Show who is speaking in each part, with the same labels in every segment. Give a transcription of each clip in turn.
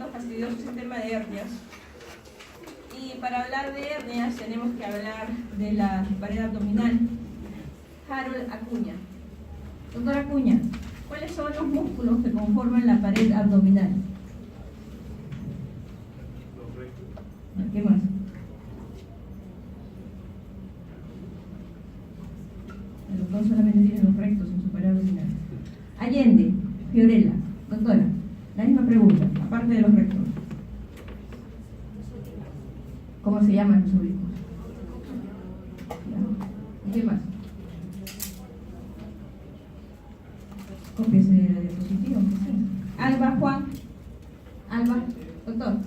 Speaker 1: poquito fastidioso ese tema de hernias. Y para hablar de hernias tenemos que hablar de la pared abdominal. Harold Acuña. Doctor Acuña, ¿cuáles son los músculos que conforman la pared abdominal? ¿Qué más? El doctor solamente tiene los rectos en su pared abdominal. Allende, Fiorella, doctora, la misma pregunta, aparte de los rectos. ¿Cómo se llaman los oblicuos? ¿Y qué más? Cópiese de la diapositiva. Alba, Juan. Alba, doctor.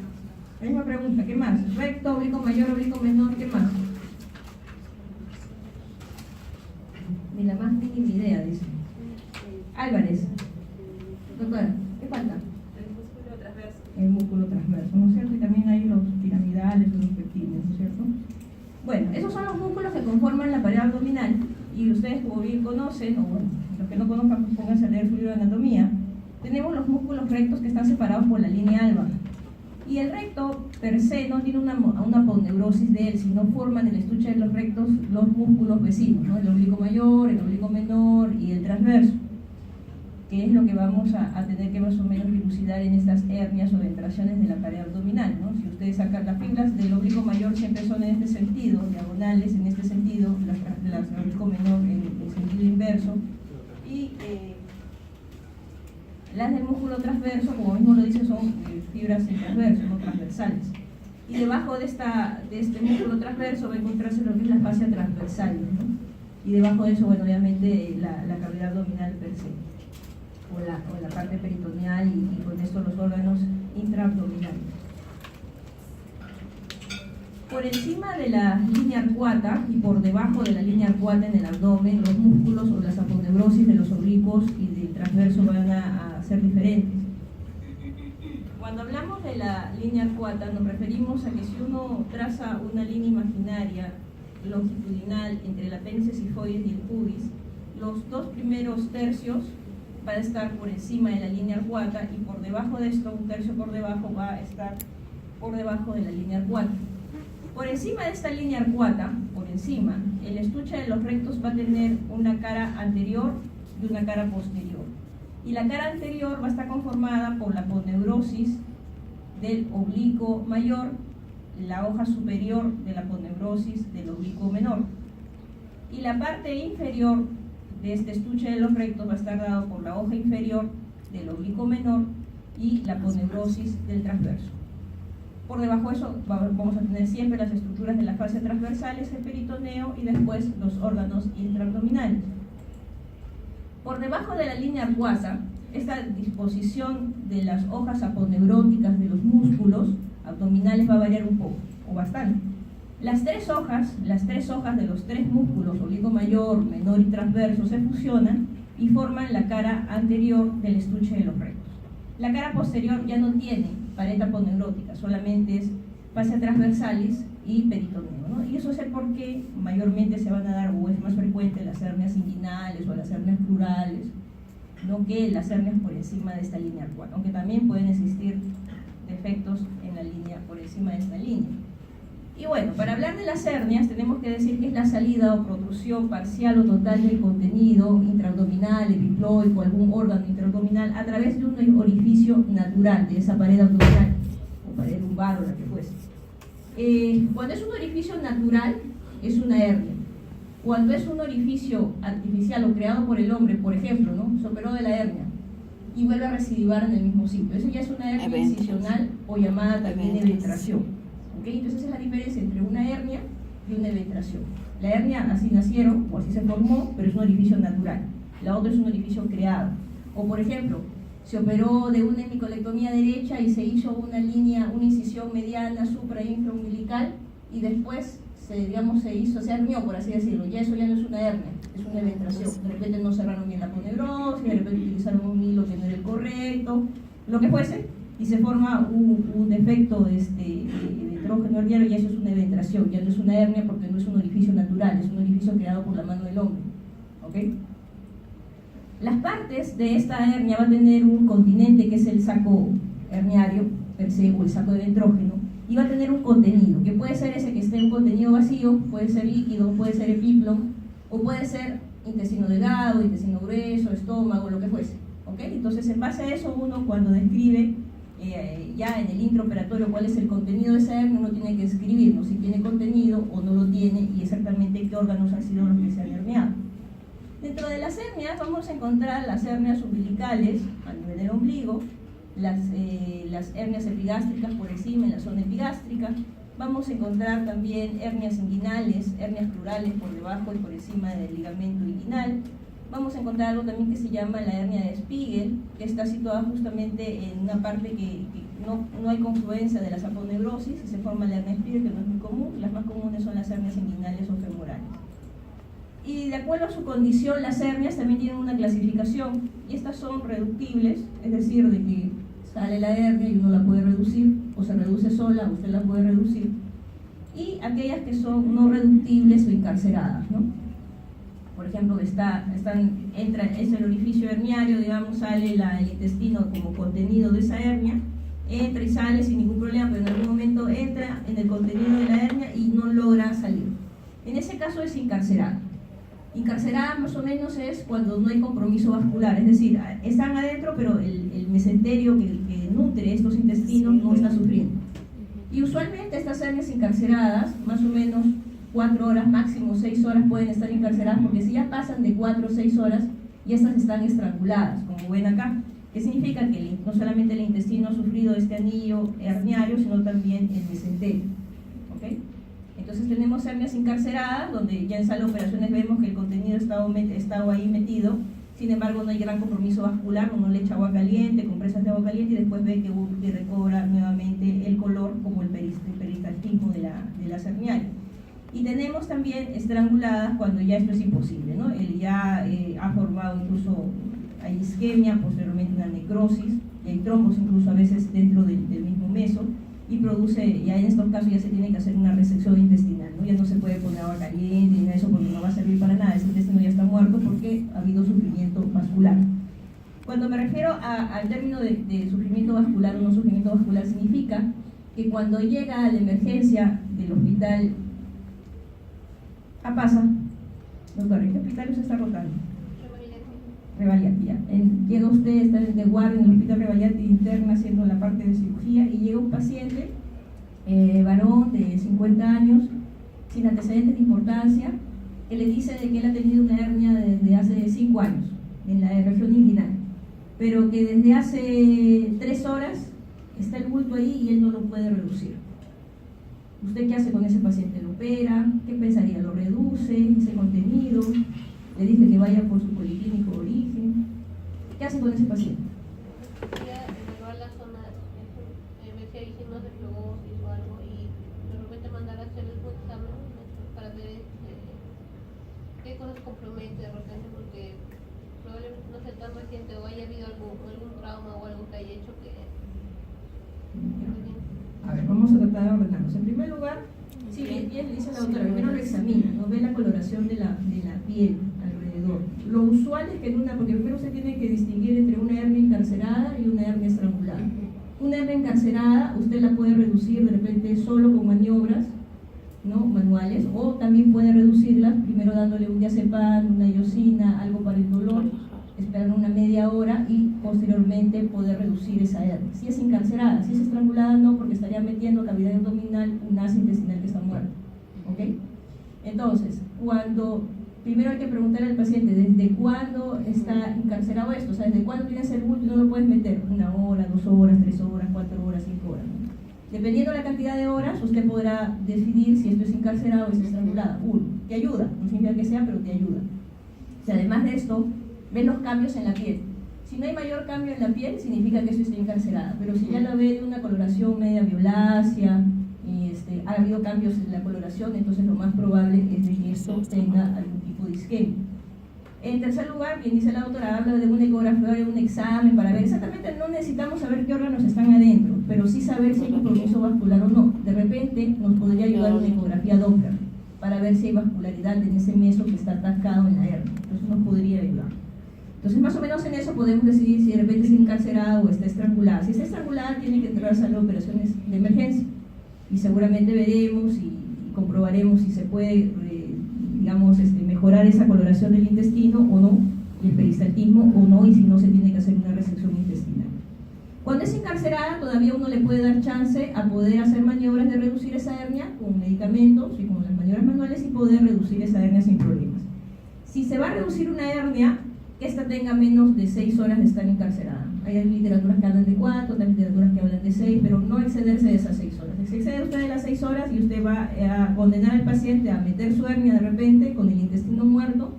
Speaker 1: La misma pregunta, ¿qué más? Recto, oblicuo mayor, oblicuo menor, ¿qué más? Ni la más mínima idea, dice. Álvarez. Doctora, ¿qué falta?
Speaker 2: El músculo transverso.
Speaker 1: El músculo transverso, ¿no es cierto? Y también hay los piramidales, los pectines, ¿no es cierto? Bueno, esos son los músculos que conforman la pared abdominal y ustedes, como bien conocen, o bueno, los que no conozcan, pues pónganse a leer su libro de anatomía. Tenemos los músculos rectos que están separados por la línea alba. Y el recto, per se, no tiene una aponeurosis de él, sino forman en el estuche de los rectos los músculos vecinos, ¿no? El oblicuo mayor, el oblicuo menor y el transverso, que es lo que vamos a tener que más o menos dilucidar en estas hernias o ventraciones de la pared abdominal, ¿no? Si ustedes sacan las fibras del oblicuo mayor, siempre son en este sentido, diagonales en este sentido, las del oblicuo menor en el sentido inverso, y las del músculo transverso, como mismo lo dice, son fibras en transverso, no transversales. Y debajo de este músculo transverso va a encontrarse lo que es la fascia transversal, ¿no? Y debajo de eso, bueno, obviamente la cavidad abdominal per se, o la parte peritoneal y con esto los órganos intraabdominales. Por encima de la línea arcuata y por debajo de la línea arcuata en el abdomen, los músculos o las aponeurosis de los oblicuos y del transverso van a ser diferentes. Cuando hablamos de la línea arcuata nos referimos a que si uno traza una línea imaginaria longitudinal entre el apéndice sifoides y el pubis, los dos primeros tercios van a estar por encima de la línea arcuata y por debajo de esto, un tercio por debajo, va a estar por debajo de la línea arcuata. Por encima de esta línea arcuata, por encima, el estuche de los rectos va a tener una cara anterior y una cara posterior. Y la cara anterior va a estar conformada por la aponeurosis del oblicuo mayor, la hoja superior de la aponeurosis del oblicuo menor. Y la parte inferior de este estuche de los rectos va a estar dado por la hoja inferior del oblicuo menor y la aponeurosis del transverso. Por debajo de eso vamos a tener siempre las estructuras de la fascia transversales, el peritoneo y después los órganos intraabdominales. Por debajo de la línea arcuata, esta disposición de las hojas aponeuróticas de los músculos abdominales va a variar un poco, o bastante. Las tres hojas de los tres músculos, oblicuo mayor, menor y transverso, se fusionan y forman la cara anterior del estuche de los rectos. La cara posterior ya no tiene pared aponeurótica, solamente es fascia transversalis y peritoneo, ¿no? Y eso es el por qué mayormente se van a dar, o es más frecuente, las hernias inguinales o las hernias plurales, no que las hernias por encima de esta línea arcuata, aunque también pueden existir defectos en la línea por encima de esta línea. Y bueno, para hablar de las hernias tenemos que decir que es la salida o protrusión parcial o total del contenido intraabdominal, epiploico, algún órgano intraabdominal a través de un orificio natural de esa pared abdominal o pared lumbar o la que fuese. Cuando es un orificio natural es una hernia. Cuando es un orificio artificial o creado por el hombre, por ejemplo, ¿no? Se operó de la hernia y vuelve a recidivar en el mismo sitio, eso ya es una hernia incisional o llamada también eventración. ¿Okay? Entonces esa es la diferencia entre una hernia y una eventración. La hernia así nacieron o así se formó, pero es un orificio natural. La otra es un orificio creado. O por ejemplo, se operó de una hemicolectomía derecha y se hizo una incisión mediana supra infraumbilical y después se hernió, por así decirlo. Ya eso ya no es una hernia, es una eventración. De repente no cerraron bien la aponeurosis, de repente utilizaron un hilo que no era el correcto, lo que fuese, y se forma un defecto de estrógeno herniano, y eso es una eventración, ya no es una hernia porque no es un orificio natural, es un orificio creado por la mano del hombre. ¿Okay? Las partes de esta hernia va a tener un continente que es el saco herniario, per se, o el saco de nitrógeno, y va a tener un contenido, que puede ser ese que esté un contenido vacío, puede ser líquido, puede ser epíplon, o puede ser intestino delgado, intestino grueso, estómago, lo que fuese. ¿Okay? Entonces, en base a eso, uno cuando describe ya en el intraoperatorio cuál es el contenido de esa hernia, uno tiene que escribirlo, si tiene contenido o no lo tiene, y exactamente qué órganos han sido los que se han herniado. Dentro de las hernias vamos a encontrar las hernias umbilicales a nivel del ombligo, las hernias epigástricas por encima en la zona epigástrica. Vamos a encontrar también hernias inguinales, hernias plurales por debajo y por encima del ligamento inguinal. Vamos a encontrar algo también que se llama la hernia de Spiegel, que está situada justamente en una parte que no hay confluencia de la saponeurosis, y se forma la hernia Spiegel, que no es muy común. Las más comunes son las hernias inguinales o femorales. Y de acuerdo a su condición, las hernias también tienen una clasificación, y estas son reductibles, es decir, de que sale la hernia y uno la puede reducir, o se reduce sola, usted la puede reducir, y aquellas que son no reductibles o encarceradas, ¿no? Por ejemplo, entra, es el orificio herniario, digamos, sale el intestino como contenido de esa hernia, entra y sale sin ningún problema, pero en algún momento entra en el contenido de la hernia y no logra salir. En ese caso es incarcerada. Incarcerada más o menos es cuando no hay compromiso vascular, es decir, están adentro, pero el mesenterio que nutre estos intestinos no está sufriendo. Y usualmente estas hernias incarceradas, más o menos 4 horas, máximo 6 horas pueden estar encarceradas, porque si ya pasan de 4 o 6 horas, ya estas están estranguladas, como ven acá, que significa que no solamente el intestino ha sufrido este anillo herniario, sino también el mesenterio. ¿Okay? Entonces tenemos hernias encarceradas, donde ya en sala de operaciones vemos que el contenido estaba ahí metido, sin embargo no hay gran compromiso vascular, uno le echa agua caliente, compresas de agua caliente, y después ve que recobra nuevamente el color como el peristaltismo de las herniarias. Y tenemos también estranguladas cuando ya esto es imposible, ¿no? Él ya ha formado incluso, hay isquemia, posteriormente una necrosis, y hay trombos incluso a veces dentro del mismo meso, y produce, ya en estos casos ya se tiene que hacer una resección intestinal, ¿no? Ya no se puede poner agua caliente ni nada de eso, porque no va a servir para nada, ese intestino ya está muerto porque ha habido sufrimiento vascular. Cuando me refiero al término de sufrimiento vascular o no sufrimiento vascular, significa que cuando llega a la emergencia del hospital pasa, doctor, ¿en qué hospital usted está rotando? Revalliati, ya. Llega usted, está de guardia en el hospital Revalliati interna haciendo la parte de cirugía, y llega un paciente, varón de 50 años, sin antecedentes de importancia, que le dice de que él ha tenido una hernia desde hace 5 años, en la región inguinal, pero que desde hace 3 horas está el bulto ahí y él no lo puede reducir. ¿Usted qué hace con ese paciente? ¿Lo opera? ¿Qué pensaría? ¿Lo reduce ese contenido? ¿Le dice que vaya por su policlínico de origen? ¿Qué hace con ese paciente?
Speaker 2: Evaluar las zonas, ver si hay signos de fluorosis o algo, y de repente mandar a hacer el examen para ver qué cosas compromete de repente, porque probablemente no sea tan reciente o haya habido algún trauma o algo que haya hecho que...
Speaker 1: A ver, vamos a tratar de ordenarnos. En primer lugar, sí, bien, dice la doctora, primero lo examina, ¿no? Ve la coloración de la piel alrededor. Lo usual es que porque primero se tiene que distinguir entre una hernia encarcerada y una hernia estrangulada. Una hernia encarcerada usted la puede reducir de repente solo con maniobras, ¿no? Manuales, o también puede reducirla primero dándole un diazepam, una iosina, algo para el dolor, esperar una media hora y posteriormente poder reducir esa hernia. Si es encarcerada, si es estrangulada no, porque estaría metiendo a cavidad abdominal un asa intestinal que está muerto. ¿Okay? Entonces, primero hay que preguntarle al paciente desde cuándo está encarcerado esto, o sea, desde cuándo tienes el bulto y no lo puedes meter, 1 hora, 2 horas, 3 horas, 4 horas, 5 horas, ¿no? Dependiendo de la cantidad de horas, usted podrá decidir si esto es encarcerado o es estrangulado. Te ayuda, no significa que sea, pero te ayuda. O sea, además de esto, ven los cambios en la piel. Si no hay mayor cambio en la piel, significa que esto está encarcerada, pero si ya la ve de una coloración media violácea, y ha habido cambios en la coloración, entonces lo más probable es de que esto tenga algún tipo de isquemia. En tercer lugar, bien dice la doctora, habla de una ecografía, de un examen para ver, exactamente no necesitamos saber qué órganos están adentro, pero sí saber si hay compromiso vascular o no. De repente nos podría ayudar una ecografía Doppler para ver si hay vascularidad en ese meso que está atascado en la hernia, entonces nos podría ayudar. Entonces, más o menos en eso podemos decidir si de repente está encarcerada o está estrangulada. Si está estrangulada, tiene que entrar a sala de operaciones de emergencia. Y seguramente veremos y comprobaremos si se puede, digamos, mejorar esa coloración del intestino o no, y el peristaltismo o no, y si no, se tiene que hacer una resección intestinal. Cuando es encarcerada, todavía uno le puede dar chance a poder hacer maniobras de reducir esa hernia con medicamentos y con las maniobras manuales y poder reducir esa hernia sin problemas. Si se va a reducir una hernia, que ésta tenga menos de 6 horas de estar encarcerada. Hay literaturas que hablan de 4, otras literaturas que hablan de 6, pero no excederse de esas 6 horas. Si se excede usted de las 6 horas y usted va a condenar al paciente a meter su hernia de repente con el intestino muerto,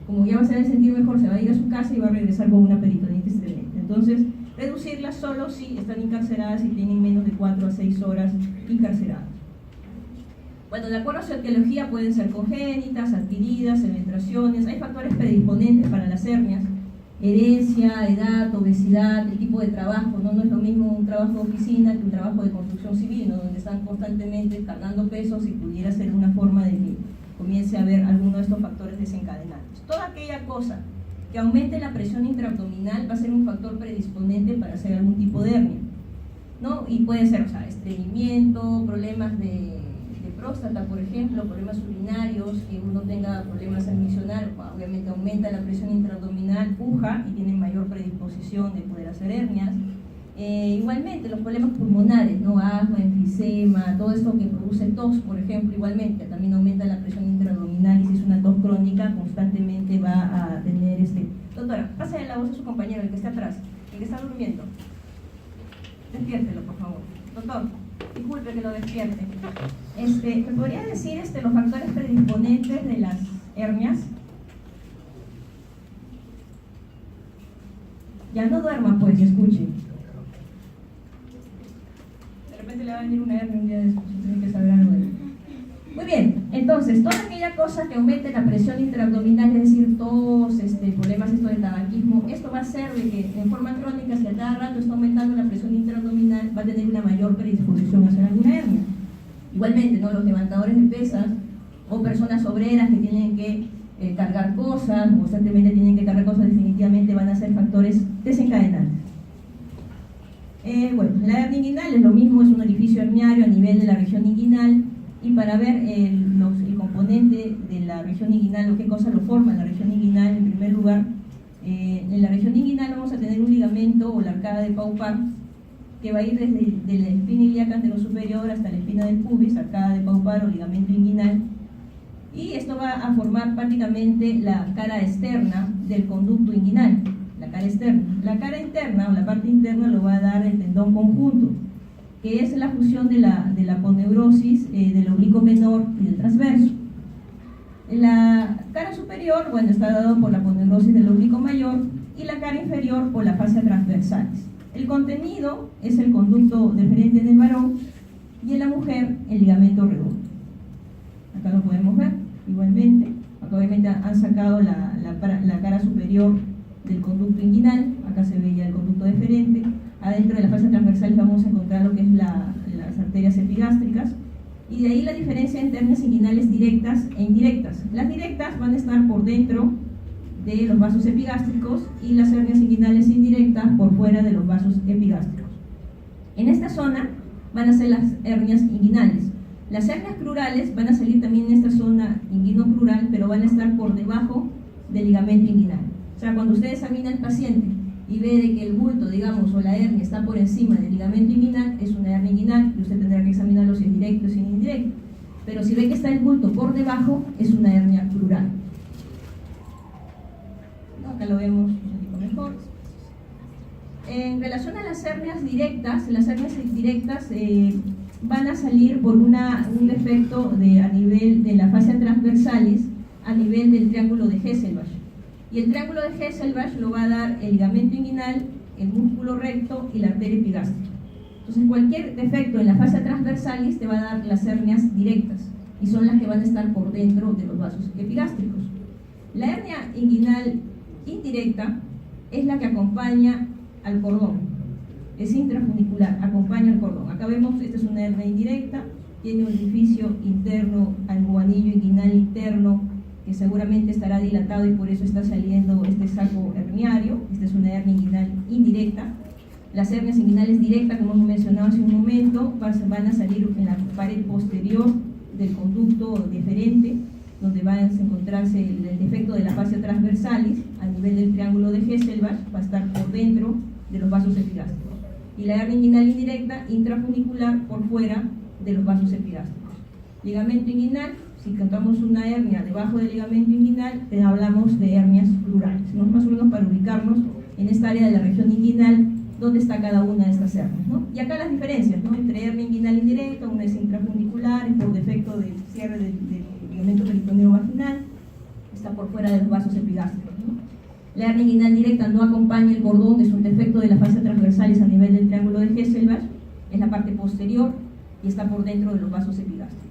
Speaker 1: como ya va a ser sentir mejor, se va a ir a su casa y va a regresar con una peritonitis tremenda. Entonces, reducirlas solo si están encarceradas y tienen menos de 4 a 6 horas encarceradas. Bueno, de acuerdo a su etiología pueden ser congénitas, adquiridas, eventraciones, hay factores predisponentes para las hernias, herencia, edad, obesidad, el tipo de trabajo, no es lo mismo un trabajo de oficina que un trabajo de construcción civil, ¿no? Donde están constantemente cargando pesos y pudiera ser una forma de que comience a haber alguno de estos factores desencadenantes. Toda aquella cosa que aumente la presión intraabdominal va a ser un factor predisponente para hacer algún tipo de hernia, ¿no? Y puede ser, estreñimiento, problemas de próstata, por ejemplo, problemas urinarios, que uno tenga problemas admisional, obviamente aumenta la presión intraabdominal, puja y tiene mayor predisposición de poder hacer hernias. Igualmente, los problemas pulmonares, ¿no? Asma, enfisema, todo esto que produce tos, por ejemplo, igualmente, también aumenta la presión intraabdominal y si es una tos crónica, constantemente va a tener Doctora, pásale la voz a su compañero, el que está atrás, el que está durmiendo. Despiértelo, por favor. Doctor, disculpe que lo despierte. ¿Me podría decir los factores predisponentes de las hernias? Ya no duerma, pues, y escuche. De repente le va a venir una hernia un día después, tiene que saber algo de él. Muy bien, entonces, toda aquella cosa que aumente la presión intraabdominal, es decir, tos, problemas de tabaquismo, esto va a hacer de que en forma crónica, si a cada rato está aumentando la presión intraabdominal, va a tener una mayor predisposición a hacer alguna hernia. Igualmente, ¿no? Los levantadores de pesas o personas obreras que tienen que cargar cosas, constantemente tienen que cargar cosas, definitivamente van a ser factores desencadenantes. Bueno, la hernia inguinal es lo mismo, es un orificio herniario a nivel de la región inguinal. Y para ver el componente de la región inguinal o qué cosa lo forma la región inguinal, en primer lugar, en la región inguinal vamos a tener un ligamento o la arcada de Paupar que va a ir desde la espina ilíaca anterosuperior hasta la espina del pubis, arcada de Paupar o ligamento inguinal, y esto va a formar prácticamente la cara externa del conducto inguinal, la cara externa. La cara interna o la parte interna lo va a dar el tendón conjunto, que es la fusión de la aponeurosis del oblicuo menor y del transverso. La cara superior, bueno, está dado por la aponeurosis del oblicuo mayor y la cara inferior por la fascia transversalis. El contenido es el conducto deferente en el varón y en la mujer el ligamento redondo. Acá lo podemos ver igualmente. Acá obviamente han sacado la cara superior del conducto inguinal, acá se ve ya el conducto deferente. Adentro de la fascia transversal vamos a encontrar lo que es las arterias epigástricas y de ahí la diferencia entre hernias inguinales directas e indirectas. Las directas van a estar por dentro de los vasos epigástricos y las hernias inguinales indirectas por fuera de los vasos epigástricos. En esta zona van a ser las hernias inguinales. Las hernias plurales van a salir también en esta zona inguino-plural, pero van a estar por debajo del ligamento inguinal. O sea, cuando usted examina al paciente y ve de que el bulto, digamos, o la hernia está por encima del ligamento inguinal, es una hernia inguinal y usted tendrá que examinarlo si es directo o si es indirecto. Pero si ve que está el bulto por debajo, es una hernia plural. ¿No? Acá lo vemos un poquito mejor. En relación a las hernias directas van a salir por un defecto a nivel de la fascia transversalis, a nivel del triángulo de Hesselbach. Y el triángulo de Hesselbach lo va a dar el ligamento inguinal, el músculo recto y la arteria epigástrica. Entonces cualquier defecto en la fascia transversalis te va a dar las hernias directas y son las que van a estar por dentro de los vasos epigástricos. La hernia inguinal indirecta es la que acompaña al cordón, es intrafunicular, acompaña al cordón. Acá vemos, esta es una hernia indirecta, tiene un orificio interno, almohadillo inguinal interno, que seguramente estará dilatado y por eso está saliendo este saco herniario. Esta es una hernia inguinal indirecta. Las hernias inguinales directas, como hemos mencionado hace un momento, van a salir en la pared posterior del conducto deferente, donde va a encontrarse el defecto de la fascia transversalis a nivel del triángulo de Hesselbach, va a estar por dentro de los vasos epigástricos. Y la hernia inguinal indirecta, intrafunicular, por fuera de los vasos epigástricos. Ligamento inguinal, si contamos una hernia debajo del ligamento inguinal, hablamos de hernias plurales, ¿no? Más o menos para ubicarnos en esta área de la región inguinal, donde está cada una de estas hernias, ¿no? Y acá las diferencias, ¿no? Entre hernia inguinal indirecta, una es intrafunicular, es por defecto del cierre del ligamento peritoneo vaginal, está por fuera de los vasos epigástricos, ¿no? La hernia inguinal directa no acompaña el cordón, es un defecto de la fascia transversalis a nivel del triángulo de Hesselbach, es la parte posterior y está por dentro de los vasos epigástricos.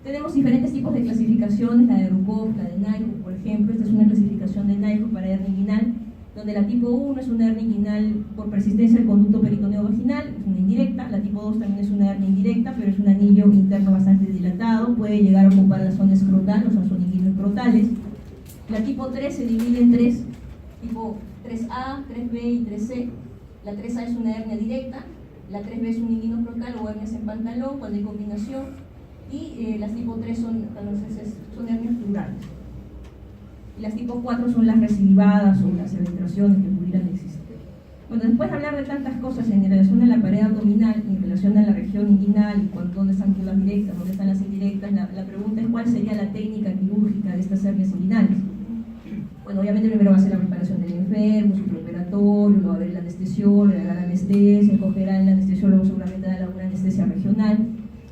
Speaker 1: Tenemos diferentes tipos de clasificaciones, la de Rukov, la de Nyhoff, por ejemplo. Esta es una clasificación de Nyhoff para hernia inguinal, donde la tipo 1 es una hernia inguinal por persistencia del conducto peritoneo vaginal, es una indirecta. La tipo 2 también es una hernia indirecta, pero es un anillo interno bastante dilatado, puede llegar a ocupar la zona escrotal, o sea, son inguinoescrotales. La tipo 3 se divide en tres, tipo 3A, 3B y 3C. La 3A es una hernia directa, la 3B es un inguinoescrotal o hernias en pantalón cuando hay combinación, y las tipo 3 son hernias plurales. Y las tipo 4 son las recidivadas o las eventraciones que pudieran existir. Bueno, después de hablar de tantas cosas en relación a la pared abdominal, en relación a la región inguinal, y dónde están las directas, dónde están las indirectas, la pregunta es cuál sería la técnica quirúrgica de estas hernias inguinales. Bueno, obviamente primero va a ser la preparación del enfermo, su preoperatorio, lo va a ver el anestesiólogo, le dará la anestesia, escogerá el anestesiólogo, seguramente dará una anestesia regional,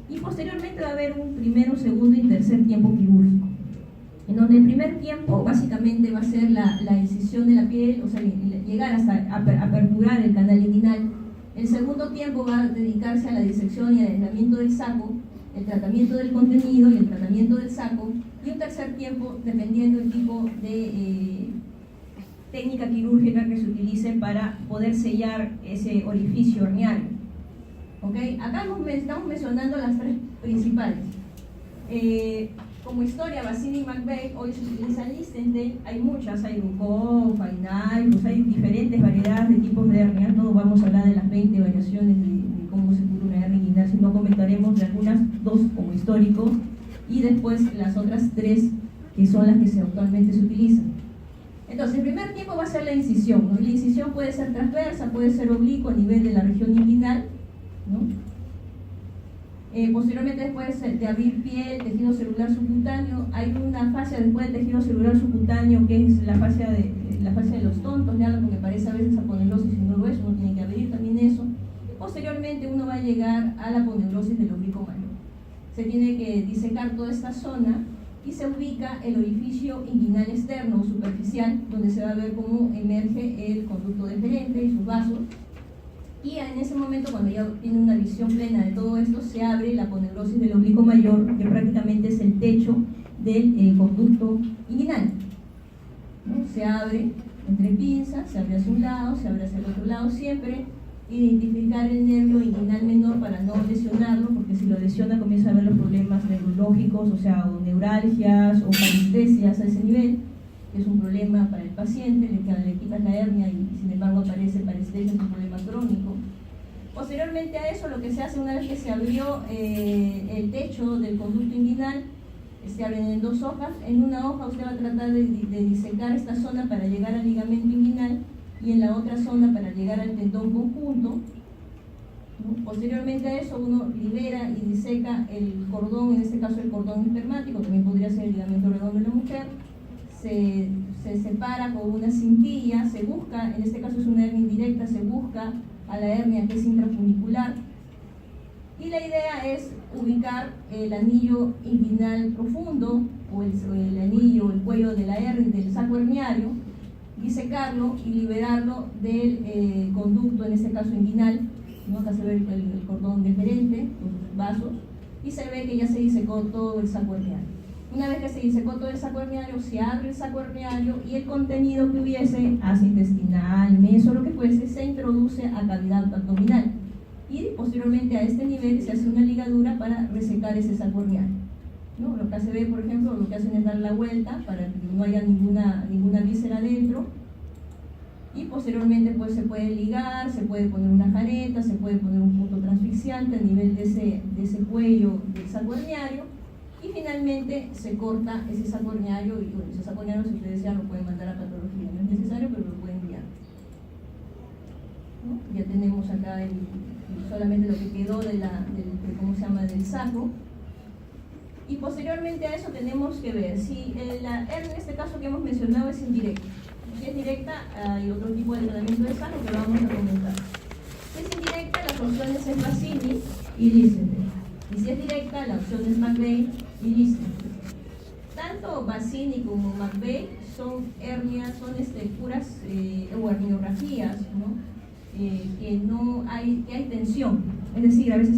Speaker 1: y posteriormente va a haber un primero, segundo y tercer tiempo quirúrgico, en donde el primer tiempo básicamente va a ser la incisión de la piel, o sea, llegar hasta aperturar el canal inguinal. El segundo tiempo va a dedicarse a la disección y al aislamiento del saco, el tratamiento del contenido y el tratamiento del saco, y un tercer tiempo dependiendo del tipo de técnica quirúrgica que se utilice para poder sellar ese orificio herniario. ¿Okay? Acá estamos mencionando las tres principales. Como historia, Bassini y McVeigh, hoy se utiliza Lichtenstein, hay muchas, hay Rukov, hay Nyhoff, hay diferentes variedades de tipos de hernias. No vamos a hablar de las 20 variaciones de cómo se cura una hernia inguinal, sino comentaremos de algunas, dos como histórico, y después las otras tres que son las que actualmente se utilizan. Entonces, el primer tiempo va a ser la incisión, ¿no? La incisión puede ser transversa, puede ser oblicua a nivel de la región inguinal, ¿no? Posteriormente, después de abrir piel, tejido celular subcutáneo, hay una fascia después del tejido celular subcutáneo que es la fascia de los tontos, ¿ya? Porque parece a veces aponeurosis y no lo es, uno tiene que abrir también eso. Y posteriormente uno va a llegar a la aponeurosis del oblicuo mayor. Se tiene que disecar toda esta zona y se ubica el orificio inguinal externo o superficial, donde se va a ver cómo emerge el conducto deferente y sus vasos. Y en ese momento, cuando ya tiene una visión plena de todo esto, se abre la aponeurosis del oblicuo mayor, que prácticamente es el techo del conducto inguinal, ¿no? Se abre entre pinzas, se abre hacia un lado, se abre hacia el otro lado, siempre identificar el nervio inguinal menor para no lesionarlo, porque si lo lesiona comienza a haber los problemas neurológicos, o sea, o neuralgias o parestesias a ese nivel, que es un problema para el paciente, le quitas la hernia y sin embargo aparece parestesia, es un problema crónico. Posteriormente a eso, lo que se hace una vez que se abrió el techo del conducto inguinal, se abren en dos hojas. En una hoja usted va a tratar de disecar esta zona para llegar al ligamento inguinal y en la otra zona para llegar al tendón conjunto, ¿no? Posteriormente a eso uno libera y diseca el cordón, en este caso el cordón espermático, también podría ser el ligamento redondo de la mujer. Se separa con una cintilla, se busca, en este caso es una hernia indirecta, se busca a la hernia que es intrafunicular, y la idea es ubicar el anillo inguinal profundo o el anillo o el cuello de la hernia, del saco herniario, disecarlo y liberarlo del conducto, en este caso inguinal, ¿no? Acá se ve el cordón deferente, los vasos, y se ve que ya se disecó todo el saco herniario. Una vez que se disecó todo el saco herniario, se abre el saco herniario y el contenido que hubiese, ácido intestinal, meso, lo que fuese, se introduce a cavidad abdominal. Y posteriormente a este nivel se hace una ligadura para resecar ese saco herniario, ¿no? Los KCB, por ejemplo, lo que hacen es dar la vuelta para que no haya ninguna víscera dentro. Y posteriormente pues se puede ligar, se puede poner una jareta, se puede poner un punto transfixiante a nivel de ese cuello del saco herniario, y finalmente se corta ese saco herniario, y bueno, ese saco herniario, si ustedes desean, lo pueden mandar a patología, no es necesario, pero lo pueden enviar, ¿no? Ya tenemos acá solamente lo que quedó del saco. Y posteriormente a eso tenemos que ver si la hernia, en este caso que hemos mencionado, es indirecta. Si es directa, hay otro tipo de tratamiento de saco que vamos a comentar. Si es indirecta, las opciones es Bassini y Listenberg. Y si es directa, la opción es McVeigh y Listenberg. Tanto Bassini como McVeigh son hernias, son puras o herniografías, ¿no? Que hay tensión. Es decir, a veces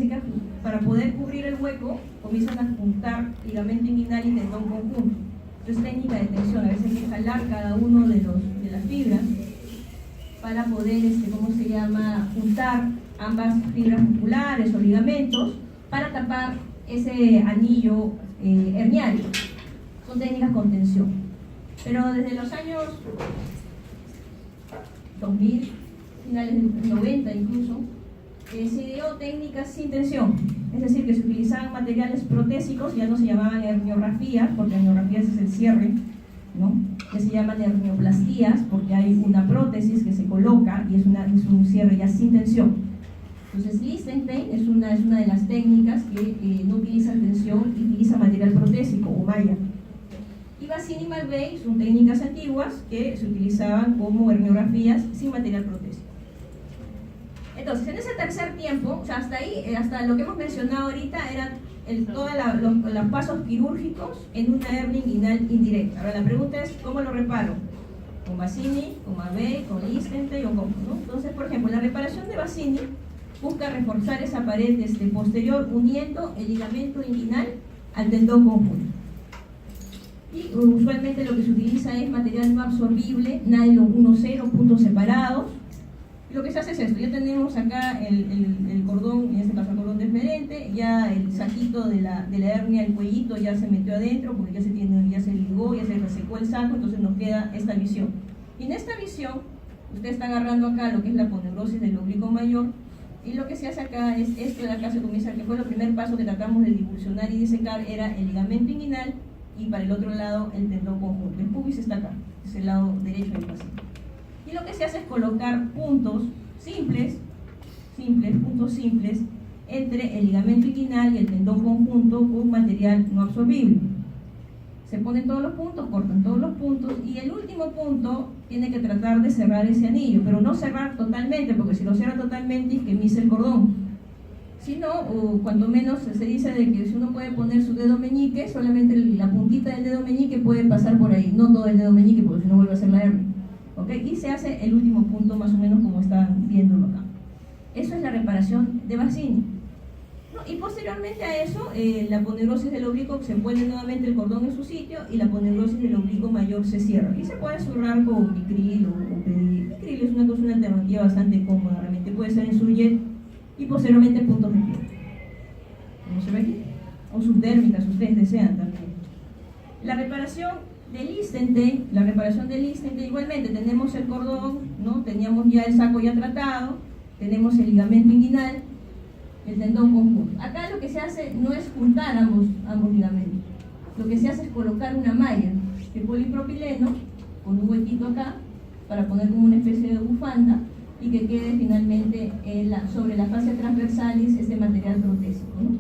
Speaker 1: para poder cubrir el hueco comienzan a juntar ligamento inguinal y tendón conjunto. Entonces, técnica de tensión, a veces hay que jalar cada uno de las fibras para poder, juntar ambas fibras musculares o ligamentos para tapar ese anillo herniario. Son técnicas con tensión. Pero desde los años 2000, finales de los 90 incluso, se dio técnicas sin tensión, es decir, que se utilizaban materiales protésicos, ya no se llamaban herniografías, porque herniografías es el cierre, ¿no? Que se llaman hernioplastías, porque hay una prótesis que se coloca y es un cierre ya sin tensión. Entonces, Lichtenstein es una de las técnicas que no utiliza tensión y utiliza material protésico o malla. Y Bassini y McVeigh son técnicas antiguas que se utilizaban como herniografías sin material protésico. Entonces, en ese tercer tiempo, o sea, hasta ahí, hasta lo que hemos mencionado ahorita, eran todos los pasos quirúrgicos en una hernia inguinal indirecta. Ahora, la pregunta es, ¿cómo lo reparo? ¿Con Bassini, con McVeigh, con Lichtenstein o cómo? ¿No? Entonces, por ejemplo, la reparación de Bassini busca reforzar esa pared posterior uniendo el ligamento inguinal al tendón conjunto. Y usualmente lo que se utiliza es material no absorbible, nylon 1-0, puntos separados. Lo que se hace es esto: ya tenemos acá el cordón, en este caso el cordón desmerente, ya el saquito de la hernia, el cuellito ya se metió adentro porque ya se ligó, ya se resecó el saco, entonces nos queda esta visión. Y en esta visión, usted está agarrando acá lo que es la aponeurosis del oblicuo mayor, y lo que se hace acá es esto de acá, se comienza, que fue el primer paso que tratamos de divulsionar y disecar, era el ligamento inguinal, y para el otro lado el tendón conjunto. El pubis está acá, es el lado derecho del paciente. Y lo que se hace es colocar puntos simples, puntos simples, entre el ligamento inguinal y el tendón conjunto con material no absorbible. Se ponen todos los puntos, cortan todos los puntos, y el último punto tiene que tratar de cerrar ese anillo, pero no cerrar totalmente, porque si lo cierra totalmente isquemiza el cordón. Si no, o cuanto menos se dice de que si uno puede poner su dedo meñique, solamente la puntita del dedo meñique puede pasar por ahí, no todo el dedo meñique, porque si no vuelve a ser la hernia. ¿Okay? Y se hace el último punto más o menos como están viéndolo acá. Eso es la reparación de Bassini. ¿No? Y posteriormente a eso, la aponeurosis del oblicuo, se pone nuevamente el cordón en su sitio y la aponeurosis del oblicuo mayor se cierra. Y se puede zurrar con Vicryl o Pedil. Vicryl es una alternativa bastante cómoda, realmente puede ser en Surjet, y posteriormente puntos de piel. ¿Cómo se ve aquí? O subdérmicas, si ustedes desean también. La reparación de Lichtenstein, igualmente tenemos el cordón, ¿no? Teníamos ya el saco ya tratado, tenemos el ligamento inguinal, el tendón conjunto. Acá lo que se hace no es juntar ambos ligamentos, lo que se hace es colocar una malla de polipropileno con un huequito acá para poner como una especie de bufanda y que quede finalmente sobre la fascia transversalis este material protésico, ¿no?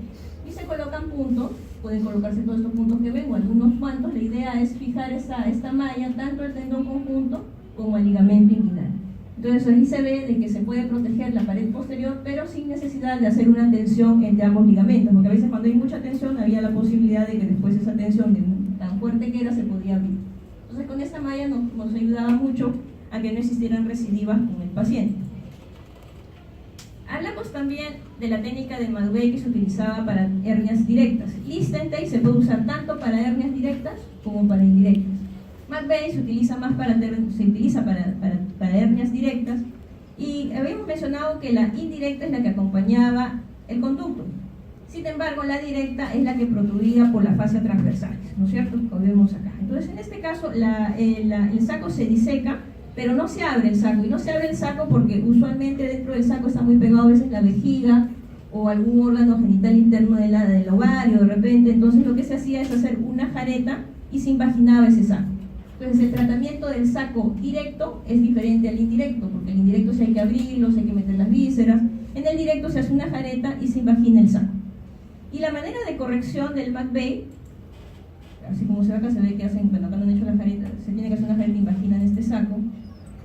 Speaker 1: Y se colocan puntos. Pueden colocarse todos estos puntos que ven o algunos cuantos. La idea es fijar esta malla tanto al tendón conjunto como al ligamento inguinal. Entonces ahí se ve de que se puede proteger la pared posterior, pero sin necesidad de hacer una tensión entre ambos ligamentos, porque a veces cuando hay mucha tensión había la posibilidad de que después esa tensión tan fuerte que era se podía abrir. Entonces con esta malla nos ayudaba mucho a que no existieran recidivas con el paciente. Hablamos también de la técnica de McVeigh que se utilizaba para hernias directas. Lichtenstein se puede usar tanto para hernias directas como para indirectas. McVeigh se utiliza más para hernias directas, y habíamos mencionado que la indirecta es la que acompañaba el conducto. Sin embargo, la directa es la que protruía por la fascia transversal, ¿no es cierto? Como vemos acá. Entonces, en este caso, el saco se diseca, pero no se abre el saco. Y no se abre el saco porque usualmente dentro del saco está muy pegado a veces la vejiga o algún órgano genital interno del ovario, de repente. Entonces, lo que se hacía es hacer una jareta y se invaginaba ese saco. Entonces, el tratamiento del saco directo es diferente al indirecto, porque el indirecto sí hay que abrirlo, sí hay que meter las vísceras. En el directo se hace una jareta y se invagina el saco. Y la manera de corrección del McVeigh, así como se ve acá, se ve que hacen, bueno, acá no han hecho la jareta, se tiene que hacer una jareta invagina en este saco,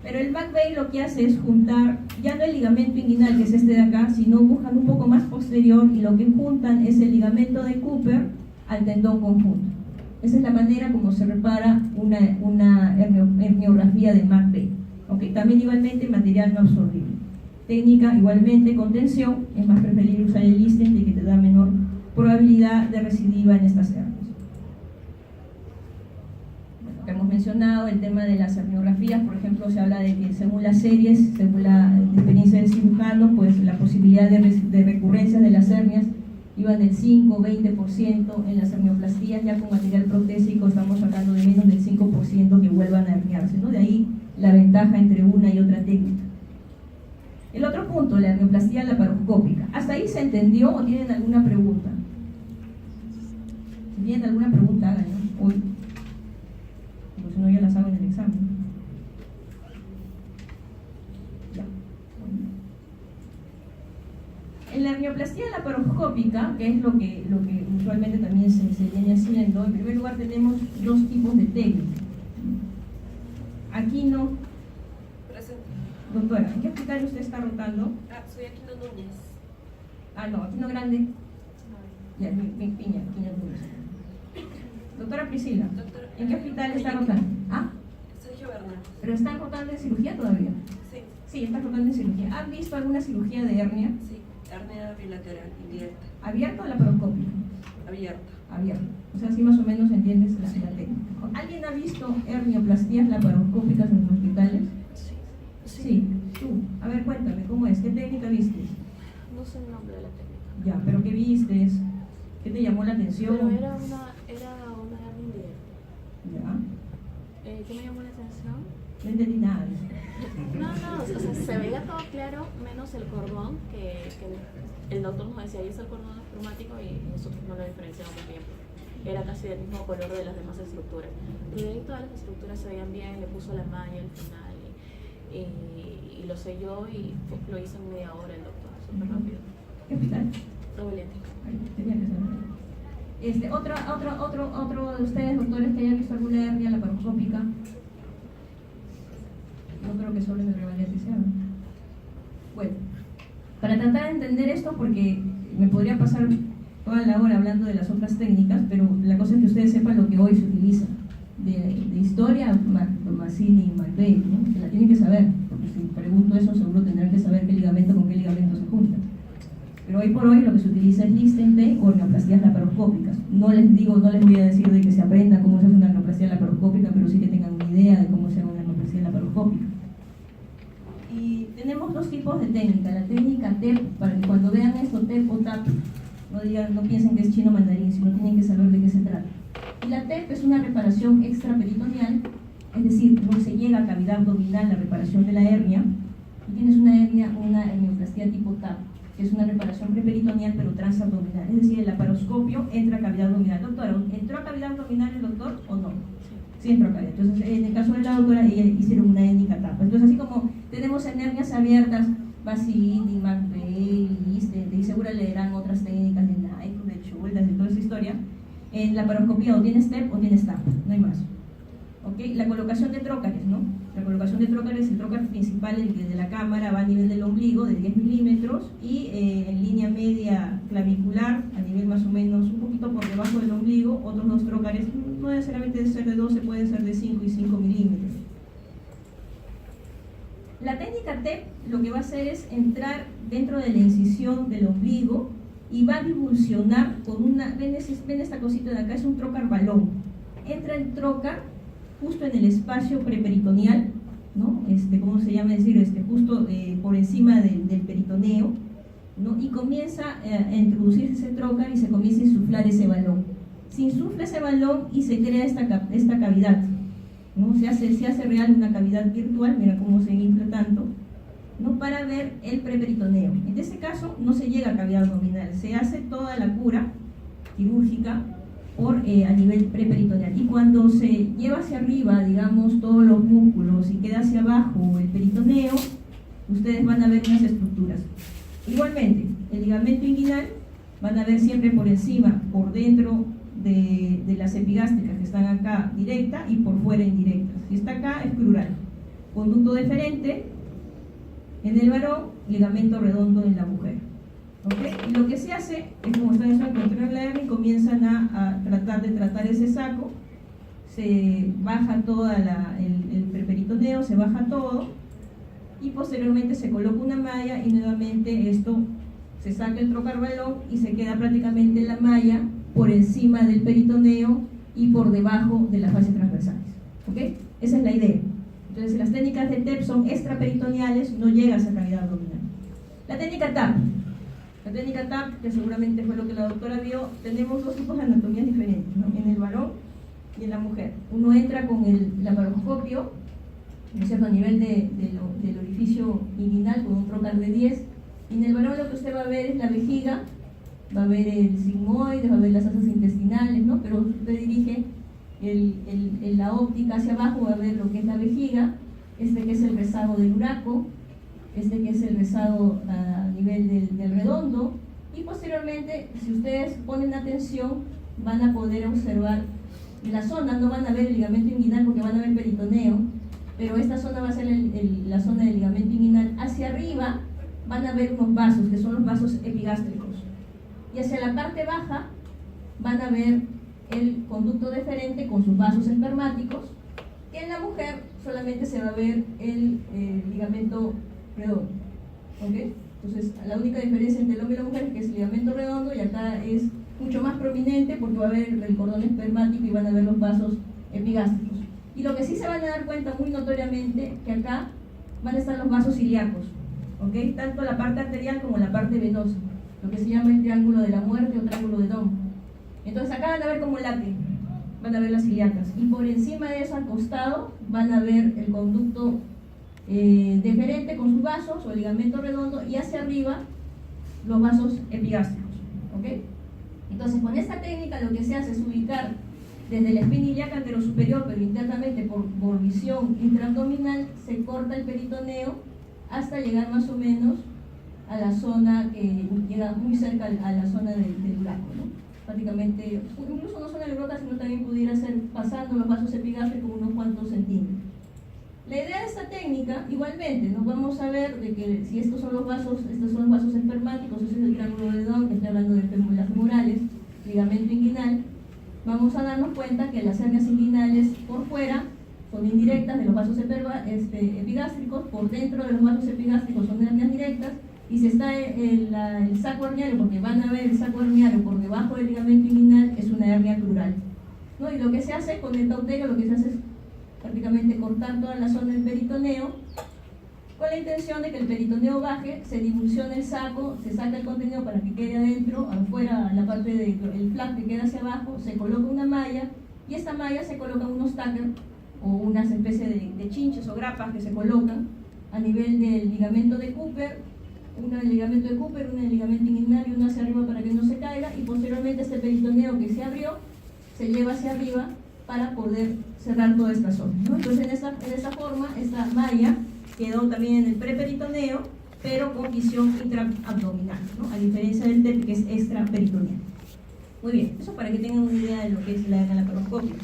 Speaker 1: pero el McVeigh lo que hace es juntar, ya no el ligamento inguinal, que es este de acá, sino buscan un poco más posterior y lo que juntan es el ligamento de Cooper al tendón conjunto. Esa es la manera como se repara una herniografía de McVeigh. ¿Okay? También igualmente material no absorbible. Técnica igualmente con tensión, es más preferible usar el Listenstein que te da menor probabilidad de recidiva en estas hernias. Bueno, que hemos mencionado el tema de las herniografías, por ejemplo, se habla de que según las series, según la experiencia del cirujano, pues la posibilidad de recurrencia de las hernias iban del 5-20%, en las hernioplastías ya con material protésico estamos hablando de menos del 5% que vuelvan a herniarse, ¿no? De ahí la ventaja entre una y otra técnica. El otro punto, la hernioplastia laparoscópica. ¿Hasta ahí se entendió o tienen alguna pregunta? Si tienen alguna pregunta, háganla hoy, porque si no ya las hago en el examen. Ya. En la hernioplastia laparoscópica, que es lo que usualmente también se viene haciendo, en primer lugar tenemos dos tipos de técnicas. Aquino. Doctora, ¿en qué hospital usted está rotando?
Speaker 3: Soy Aquino Núñez.
Speaker 1: No, Aquino Grande. Ya, mi Piña, Aquino Núñez. Doctora Priscila, ¿en qué hospital está rotando?
Speaker 3: Sergio Bernal.
Speaker 1: ¿Pero están rotando en cirugía todavía?
Speaker 3: Sí.
Speaker 1: Sí, están rotando en cirugía. ¿Han visto alguna cirugía de hernia?
Speaker 3: Sí, hernia bilateral, indirecta.
Speaker 1: ¿Abierta o laparoscópica?
Speaker 3: Abierta.
Speaker 1: Abierta. O sea, así más o menos entiendes la técnica. ¿Alguien ha visto hernioplastías laparoscópicas en los hospitales? Sí, tú. A ver, cuéntame, ¿cómo es? ¿Qué técnica viste?
Speaker 4: No sé el nombre de la técnica.
Speaker 1: Ya, ¿pero qué vistes? ¿Qué te llamó la atención?
Speaker 4: Pero era una hernia indirecta.
Speaker 1: Ya.
Speaker 4: ¿Qué me llamó la atención?
Speaker 1: No entendí nada.
Speaker 4: No, o sea, se veía todo claro, menos el cordón, que el doctor nos decía, ahí está el cordón traumático y nosotros no lo diferenciamos bien. Era casi del mismo color de las demás estructuras. Y de ahí todas las estructuras se veían bien, le puso la malla al final y lo selló y lo hizo en media hora el doctor, súper rápido.
Speaker 1: ¿Qué hospital?
Speaker 4: Revolente.
Speaker 1: Tenía que saber. Otro de ustedes, doctores, que haya visto alguna hernia laparoscópica. No creo que solo en el Revalente sea. Bueno, para tratar de entender esto, porque me podría pasar toda la hora hablando de las otras técnicas, pero la cosa es que ustedes sepan lo que hoy se utiliza. De historia, Mazzini y McVeigh, ¿no? Que la tienen que saber, porque si pregunto eso seguro tendrán que saber qué ligamento con qué ligamento se junta. Pero hoy por hoy lo que se utiliza es Listenstein o hernioplastías laparoscópicas. No les voy a decir de que se aprenda cómo se hace una hernioplastia laparoscópica, pero sí que tengan una idea de cómo se hace una hernioplastia laparoscópica. Y tenemos dos tipos de técnica. La técnica TEP, para que cuando vean esto, TEP o TAP, no piensen que es chino mandarín, sino tienen que saber de qué se trata. Y la TEP es una reparación extraperitoneal, es decir, no se llega a cavidad abdominal la reparación de la hernia, y tienes una hernioplastia tipo TAP, que es una reparación preperitoneal pero transabdominal, es decir, el laparoscopio entra a cavidad abdominal. Doctora, ¿entró a cavidad abdominal el doctor o no? Sí entró a cavidad. Entonces, en el caso de la doctora, ella hicieron una étnica TAP. Entonces, así como tenemos en hernias abiertas, Mazzini, McVeigh, Listenstein, y seguro leerán otras técnicas de Nike, de Schultz, de toda esa historia. En la laparoscopía o tienes TEP o tienes TAP, no hay más. ¿Okay? La colocación de trócares, ¿no? La colocación de trócares, el trócar principal, el de la cámara, va a nivel del ombligo de 10 milímetros y en línea media clavicular, a nivel más o menos un poquito por debajo del ombligo, otros dos trócares, no necesariamente debe ser de 12, puede ser de 5 y 5 milímetros. La técnica TEP lo que va a hacer es entrar dentro de la incisión del ombligo y va a divulsionar con una, ven esta cosita de acá, es un trócar balón. Entra el trócar justo en el espacio preperitoneal, ¿no? ¿Cómo se llama decir? Justo por encima del peritoneo, ¿no? Y comienza a introducirse ese trocar y se comienza a insuflar ese balón. Se insufla ese balón y se crea esta cavidad, ¿no? Se hace real una cavidad virtual, mira cómo se infla tanto, ¿no? Para ver el preperitoneo. En este caso no se llega a cavidad abdominal, se hace toda la cura quirúrgica a nivel preperitoneal. Y cuando se lleva hacia arriba, digamos, todos los músculos y queda hacia abajo el peritoneo, ustedes van a ver unas estructuras. Igualmente, el ligamento inguinal van a ver siempre por encima, por dentro de las epigástricas que están acá directa y por fuera indirecta. Si está acá es crural. Conducto deferente en el varón, ligamento redondo en la mujer. ¿Okay? Y lo que se hace es, como están encontrando la hernia, y comienzan a tratar ese saco, se baja todo el preperitoneo, se baja todo, y posteriormente se coloca una malla y nuevamente esto se saca el trocar balón y se queda prácticamente la malla por encima del peritoneo y por debajo de las fascias transversales. ¿Okay? Esa es la idea. Entonces las técnicas de TEP son extraperitoneales, no llegas a cavidad abdominal. La técnica TAP. La técnica TAP, que seguramente fue lo que la doctora vio, tenemos dos tipos de anatomías diferentes, ¿no? En el varón y en la mujer. Uno entra con el laparoscopio, ¿no es cierto?, a nivel del orificio inguinal con un trocar de 10. Y en el varón lo que usted va a ver es la vejiga, va a ver el sigmoide, va a ver las asas intestinales, ¿no? Pero usted dirige la óptica hacia abajo, va a ver lo que es la vejiga, que es el rezago del uraco, que es el rezago a nivel del redondo, y posteriormente, si ustedes ponen atención, van a poder observar la zona, no van a ver el ligamento inguinal porque van a ver peritoneo, pero esta zona va a ser la zona del ligamento inguinal. Hacia arriba van a ver unos vasos, que son los vasos epigástricos, y hacia la parte baja van a ver el conducto deferente con sus vasos espermáticos, que en la mujer solamente se va a ver el ligamento redondo. ¿Okay? Entonces, la única diferencia entre el hombre y la mujer es que es el ligamento redondo, y acá es mucho más prominente porque va a haber el cordón espermático y van a ver los vasos epigástricos. Y lo que sí se van a dar cuenta muy notoriamente, que acá van a estar los vasos ilíacos, ¿okay? Tanto la parte arterial como la parte venosa, lo que se llama el triángulo de la muerte o triángulo de Dohm. Entonces acá van a ver como late, van a ver las ilíacas, y por encima de eso, al costado, van a ver el conducto deferente con sus vasos o el ligamento redondo, y hacia arriba los vasos epigástricos. ¿Okay? Entonces, con esta técnica lo que se hace es ubicar desde la espina ilíaca anterosuperior, pero internamente por visión intraabdominal, se corta el peritoneo hasta llegar más o menos a la zona que llega muy cerca a la zona del uraco, ¿no? Prácticamente, incluso no solo el uraco, sino también pudiera ser pasando los vasos epigástricos unos cuantos centímetros. La idea de esta técnica, igualmente, nos vamos a ver de que si estos son los vasos espermáticos, ese es el triángulo de Dohm, que estoy hablando de las femorales, ligamento inguinal, vamos a darnos cuenta que las hernias inguinales por fuera son indirectas de los vasos epigástricos, por dentro de los vasos epigástricos son hernias directas, y si está el saco herniario, porque van a ver el saco herniario por debajo del ligamento inguinal, es una hernia crural, ¿no? Y lo que se hace con el cauterio, lo que se hace es prácticamente cortar toda la zona del peritoneo, con la intención de que el peritoneo baje, se dilucione el saco, se saca el contenido para que quede adentro, afuera, la parte del flap que queda hacia abajo, se coloca una malla, y esta malla se coloca unos tackers o unas especies de chinches o grapas que se colocan a nivel del ligamento de Cooper, una del ligamento de Cooper, una del ligamento inguinal y una hacia arriba para que no se caiga, y posteriormente este peritoneo que se abrió se lleva hacia arriba para poder cerrar toda esta zona, ¿no? Entonces en esta forma, esta malla quedó también en el preperitoneo, pero con visión intraabdominal, ¿no? A diferencia del TEP, que es extraperitoneal. Muy bien, eso para que tengan una idea de lo que es la hernia laparoscópica.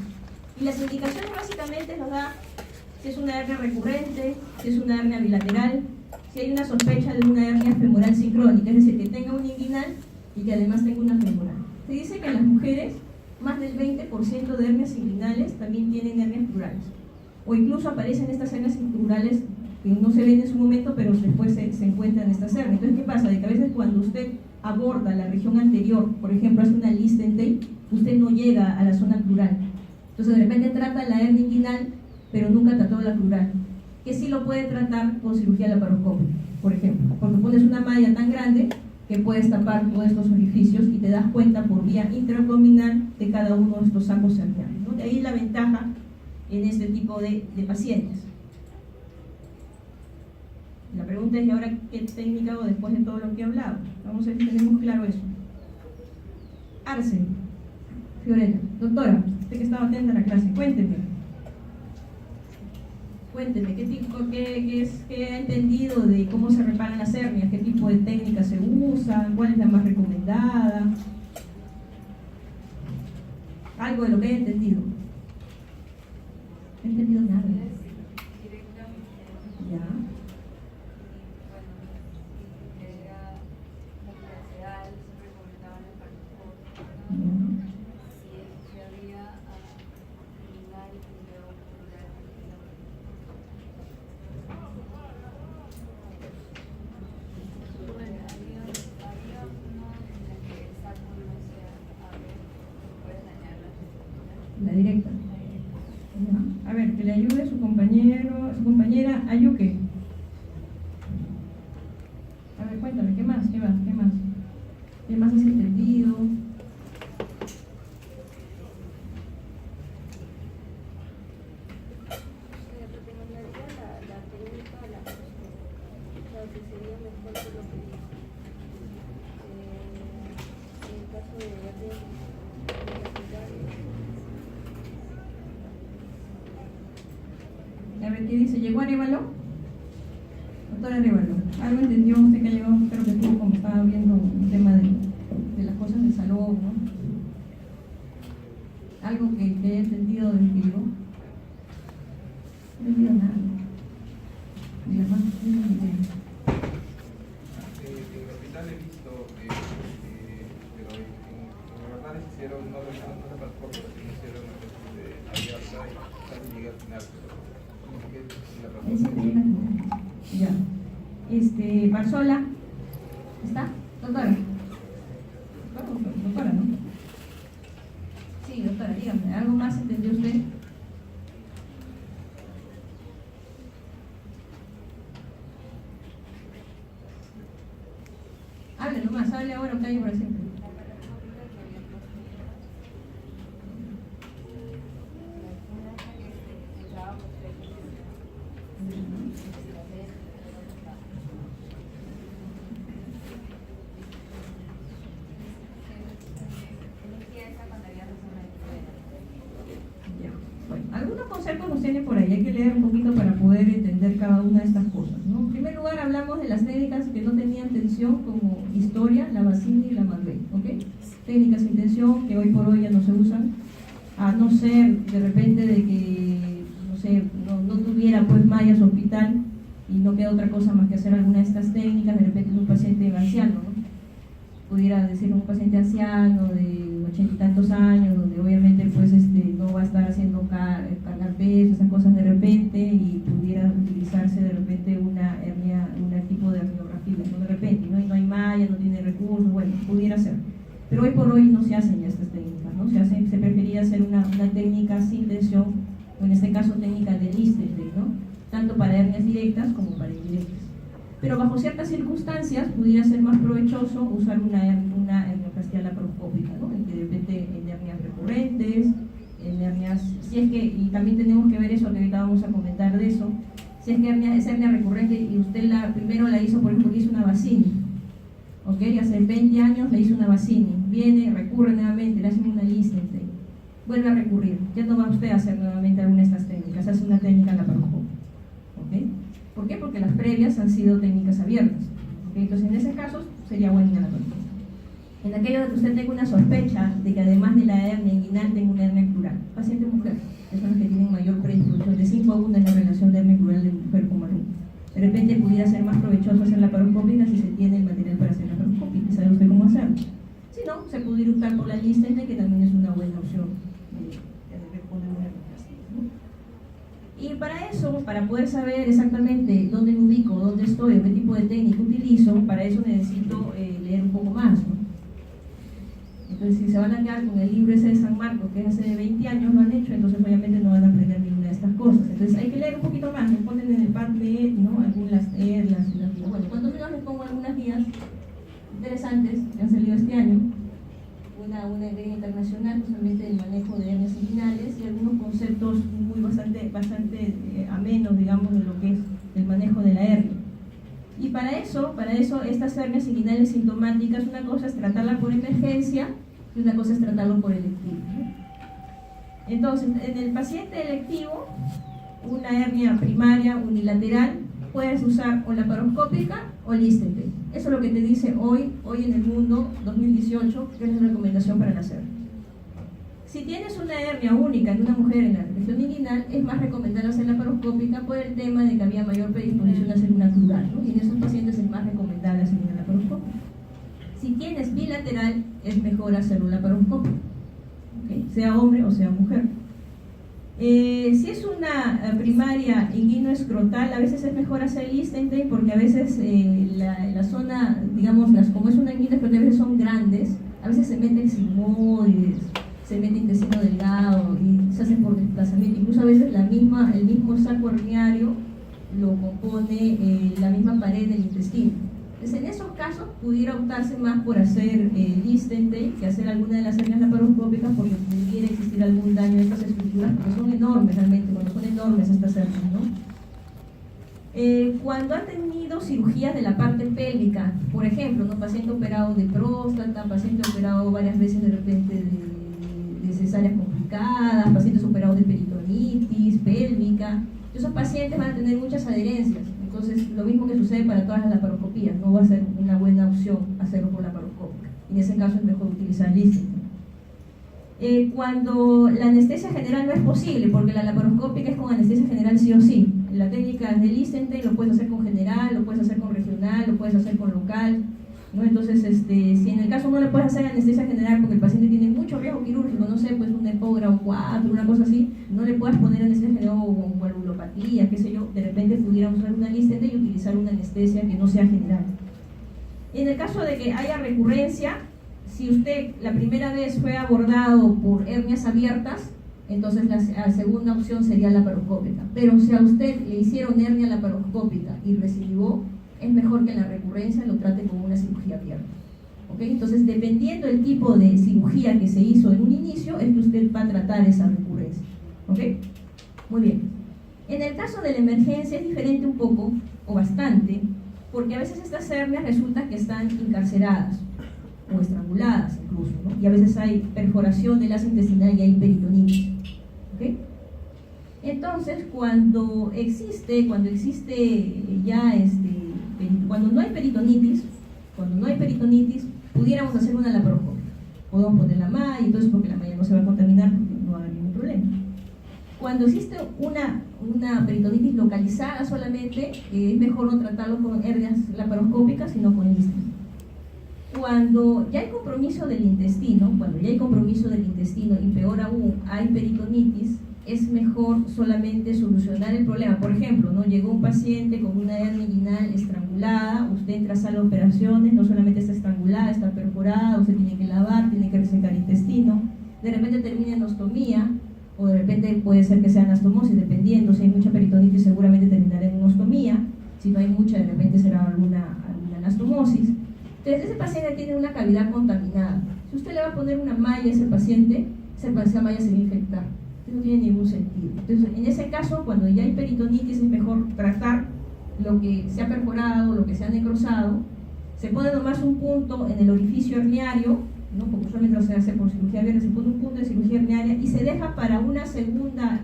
Speaker 1: Y las indicaciones básicamente nos da si es una hernia recurrente, si es una hernia bilateral, si hay una sospecha de una hernia femoral sincrónica, es decir, que tenga un inguinal y que además tenga una femoral. Se dice que en las mujeres más del 20% de hernias inguinales también tienen hernias plurales, o incluso aparecen estas hernias plurales que no se ven en su momento, pero después se encuentran estas hernias. Entonces, ¿qué pasa? De que a veces cuando usted aborda la región anterior, por ejemplo, hace una Listenstein, usted no llega a la zona plural. Entonces, de repente trata la hernia inguinal, pero nunca trató la plural, que sí lo puede tratar con cirugía laparoscópica, por ejemplo, porque pones una malla tan grande que que puedes tapar todos estos orificios y te das cuenta por vía intraabdominal de cada uno de estos sacos hernianos, ¿no? De ahí la ventaja en este tipo de pacientes. La pregunta es, ¿y ahora qué técnica hago después de todo lo que he hablado? Vamos a ver si tenemos claro eso. Arce, Fiorella, doctora, usted que estaba atenta a la clase, cuénteme, ¿qué ha entendido de cómo se reparan las hernias? ¿Qué tipo de técnicas se usan? ¿Cuál es la más recomendada? Algo de lo que he entendido. No he entendido nada. Ya. La directa. Ya. A ver, que le ayude su compañera Ayuque. A ver, cuéntame, ¿qué más? ¿Qué más has entendido? A ver, ¿qué dice? ¿Llegó Arévalo? Doctora Arévalo, ¿algo entendió usted que ha llegado? Creo que estuvo como estaba viendo un tema de las cosas del salón, ¿no? Algo que he entendido del que llegó. No he entendido nada. Ni la más mínima idea.
Speaker 5: En el hospital he visto pero en verdad hicieron, no se pasó, pero sí hicieron una especie de abierta y casi llegué al final, pero como que
Speaker 1: Ahí sí llega al final. Ya. Marzola, ¿está? Doctora. Doctora, ¿no? Sí, doctora, dígame, ¿algo más entendió usted? Hable nomás, hable ahora o calle para siempre. Bueno, algunos conceptos nos tienen por ahí, hay que leer un poquito para poder entender cada una de estas cosas, ¿no? En primer lugar hablamos de las técnicas que no tenían tensión como historia, la Bassini y la McVeigh, ¿ok? Técnicas sin tensión que hoy por hoy ya no se usan, a no ser de repente de que, no sé, no tuviera pues mallas hospital y no queda otra cosa más que hacer alguna de estas técnicas, de repente en un paciente anciano, ¿no? Pudiera decir un paciente anciano de 80 y tantos años, donde obviamente pues no va a estar haciendo cargar peso, esas cosas de repente, y pudiera utilizarse de repente una hernia, un tipo de herniografía, ¿no? De repente, ¿no? Y no hay malla, no tiene recursos, bueno, pudiera ser. Pero hoy por hoy no se hacen ya estas técnicas, ¿no? Se prefería hacer una técnica sin tensión, o en este caso técnica de Lichtenstein, ¿no? Tanto para hernias directas como para indirectas. Pero bajo ciertas circunstancias pudiera ser más provechoso usar una hernioplastia laparoscópica, ¿no? De repente en hernias recurrentes, en hernias, si es que, y también tenemos que ver eso, que ahorita vamos a comentar de eso, si es que es hernia recurrente y usted primero la hizo, por ejemplo, hizo una Bassini, ¿ok? Hace 20 años le hizo una Bassini, viene, recurre nuevamente, le hacen una Lichtenstein, vuelve a recurrir, ya no va usted a hacer nuevamente alguna de estas técnicas, hace una técnica laparoscópica, ¿ok? ¿Por qué? Porque las previas han sido técnicas abiertas, ¿ok? Entonces en ese caso sería buena la laparoscopia. En aquello de que usted tenga una sospecha de que además de la hernia inguinal tenga una hernia crural, paciente mujer, que son las que tienen mayor predisposición, de 5 a 1 en la relación de hernia crural de mujer con varón. De repente pudiera ser más provechoso hacer laparoscópica si se tiene el material para hacer laparoscópica, ¿sabe usted cómo hacerlo? Si no, se pudiera optar por la Lichtenstein, que también es una buena opción de poner una hernioplastia, ¿no? Y para eso, para poder saber exactamente dónde me ubico, dónde estoy, qué tipo de técnica utilizo, para eso necesito leer un poco más, ¿no? Entonces, si se van a quedar con el libro ese de San Marcos, que hace 20 años lo han hecho, entonces obviamente no van a aprender ninguna de estas cosas. Entonces hay que leer un poquito más, les ponen en el PubMed, ¿no? Algunas guías, ¿no? Bueno, cuando menos les pongo algunas guías interesantes que han salido este año. Una guía internacional justamente del manejo de hernias inguinales y algunos conceptos bastante amenos, digamos, de lo que es el manejo de la hernia. Y para eso estas hernias inguinales sintomáticas, una cosa es tratarla por emergencia y una cosa es tratarlo por electivo, ¿no? Entonces, en el paciente electivo, una hernia primaria unilateral, puedes usar o laparoscópica o Listenberg. Eso es lo que te dice hoy en el mundo 2018, que es la recomendación para nacer. Si tienes una hernia única en una mujer en la región inguinal, es más recomendable hacer laparoscópica por el tema de que había mayor predisposición a hacer una plural, ¿no? Y en esos pacientes es más recomendable hacer una laparoscópica. Si tienes bilateral, es mejor hacer una laparoscópica, ¿okay? Sea hombre o sea mujer. Si es una primaria inguinoescrotal, a veces es mejor hacer Listenberg porque a veces la zona, digamos, como es una inguinoescrotal, a veces son grandes, a veces se meten sigmoides, se mete intestino delgado y se hace por desplazamiento. Incluso a veces el mismo saco herniario lo compone la misma pared del intestino. Entonces, en esos casos pudiera optarse más por hacer Listenberg que hacer alguna de las hernias laparoscópicas porque pudiera existir algún daño en estas estructuras, porque son enormes realmente, cuando son enormes estas hernias, ¿no? Cuando han tenido cirugías de la parte pélvica, por ejemplo, ¿no? Paciente operado de próstata, paciente operado varias veces de repente de cesáreas complicadas, pacientes operados de peritonitis pélvica, esos pacientes van a tener muchas adherencias. Entonces, lo mismo que sucede para todas las laparoscopías, no va a ser una buena opción hacerlo por laparoscópica. En ese caso es mejor utilizar Listenberg. Cuando la anestesia general no es posible, porque la laparoscópica es con anestesia general sí o sí. La técnica de Listenberg lo puedes hacer con general, lo puedes hacer con regional, lo puedes hacer con local, ¿no? Entonces, si en el caso no le puedes hacer anestesia general porque el paciente tiene mucho riesgo quirúrgico, no sé, pues un epógrafo 4, una cosa así, no le puedes poner anestesia general o con valvulopatía, qué sé yo, de repente pudiéramos usar una Listenberg y utilizar una anestesia que no sea general. En el caso de que haya recurrencia, si usted la primera vez fue abordado por hernias abiertas, entonces la segunda opción sería laparoscópica. Pero si a usted le hicieron hernia laparoscópica y recidivó, es mejor que en la recurrencia lo trate como una cirugía abierta. ¿Okay? Entonces, dependiendo del tipo de cirugía que se hizo en un inicio, es que usted va a tratar esa recurrencia. ¿Okay? Muy bien. En el caso de la emergencia es diferente un poco, o bastante, porque a veces estas hernias resulta que están encarceradas o estranguladas incluso, ¿no? Y a veces hay perforación del asa intestinal y hay peritonitis. ¿Okay? Entonces, cuando no hay peritonitis, pudiéramos hacer una laparoscópica. Podemos poner la malla y todo eso porque la malla no se va a contaminar porque no hay ningún problema. Cuando existe una peritonitis localizada solamente, es mejor no tratarlo con hernias laparoscópicas, sino con Listenberg. Cuando ya hay compromiso del intestino, y peor aún, hay peritonitis, es mejor solamente solucionar el problema. Por ejemplo, ¿no? Llegó un paciente con una hernia inguinal estrangulada, usted entra a sala de operaciones, no solamente está estrangulada, está perforada, usted tiene que lavar, tiene que resecar intestino, de repente termina en ostomía, o de repente puede ser que sea anastomosis, dependiendo, si hay mucha peritonitis seguramente terminará en una ostomía, si no hay mucha de repente será alguna anastomosis. Entonces ese paciente tiene una cavidad contaminada. Si usted le va a poner una malla a ese paciente, esa malla se va a infectar. No tiene ningún sentido. Entonces, en ese caso, cuando ya hay peritonitis, es mejor tratar lo que se ha perforado, lo que se ha necrosado. Se pone nomás un punto en el orificio herniario, ¿no? Porque usualmente se hace por cirugía abierta, se pone un punto de cirugía herniaria y se deja para una segunda,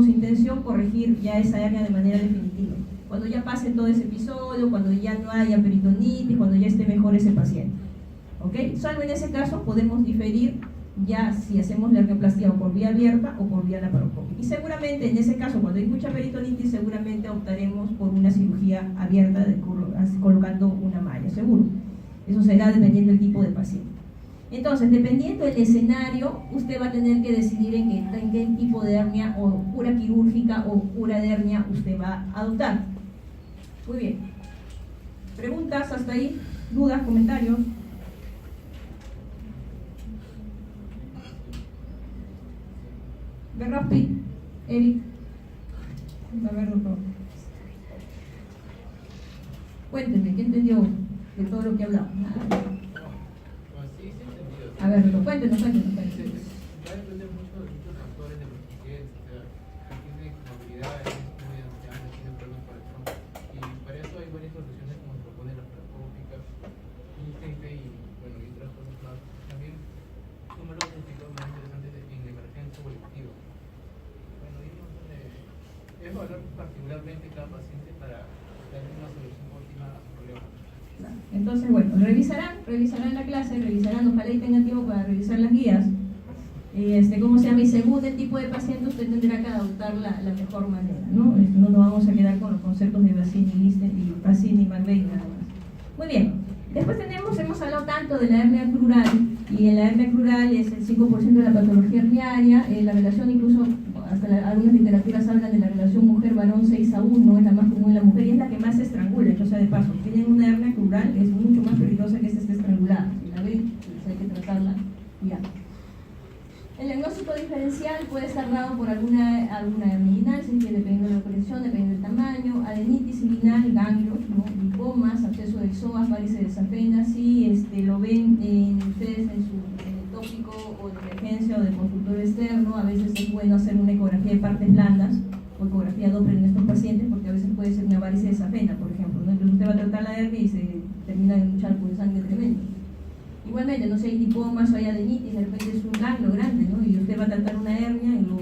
Speaker 1: intención, corregir ya esa hernia de manera definitiva. Cuando ya pase todo ese episodio, cuando ya no haya peritonitis, cuando ya esté mejor ese paciente. ¿Okay? Solo en ese caso podemos diferir ya si hacemos la hernioplastia o por vía abierta o por vía laparoscópica. Y seguramente en ese caso, cuando hay mucha peritonitis, seguramente optaremos por una cirugía abierta colocando una malla, seguro. Eso será dependiendo del tipo de paciente. Entonces, dependiendo del escenario, usted va a tener que decidir en qué tipo de hernia o cura quirúrgica o cura de hernia usted va a adoptar. Muy bien. ¿Preguntas hasta ahí? ¿Dudas? ¿Comentarios? Berraspi, Eric. A ver, doctor. Cuénteme, ¿qué entendió de todo lo lo que hablamos.
Speaker 6: Sí, entendido.
Speaker 1: A ver, cuéntenos.
Speaker 6: Va a depender mucho de muchos factores de los pacientes, o sea, si tiene comorbilidades, muy ancianos, tiene problemas para el tronco. Y para eso hay varias soluciones como se propone la paracópica, ICT y bueno, y otras cosas más. También uno de los resultados más interesantes en la emergencia colectiva. Bueno, y es valorar particularmente cada paciente para darle una solución óptima a su problema.
Speaker 1: Entonces, bueno, revisarán la clase, ojalá y tengan tiempo para revisar las guías. ¿Cómo se llama? Y según el tipo de paciente usted tendrá que adoptar la mejor manera, ¿no? No nos vamos a quedar con los conceptos de Bassini y McVeigh nada más. Muy bien. Después hemos hablado tanto de la hernia crural, y en la hernia crural es el 5% de la patología herniaria, la relación incluso, algunas literaturas hablan de la relación mujer-varón 6:1, es la más común en la mujer y es la que más se estrangula, hecho sea de paso. Tienen una hernia crural que es mucho más peligrosa que esta esté estrangulada. Si la ven, pues hay que tratarla ya. El diagnóstico diferencial puede estar dado por alguna hernia inguinal, dependiendo de la localización, dependiendo del tamaño, adenitis inguinal, ganglios, ¿no? Lipomas, absceso del psoas, varices de Safena. Si lo ven ustedes en el tópico o de emergencia o de consultorio externo, a veces es bueno hacer una ecografía de partes blandas o ecografía Doppler en estos pacientes, porque a veces puede ser una varice de Safena, por ejemplo, ¿no? Entonces usted va a tratar la hernia y se termina en un charco de sangre tremendo. Igualmente, no sé, hay lipomas o hay adenitis, de repente es un ganglio grande, ¿no? Y usted va a tratar una hernia y lo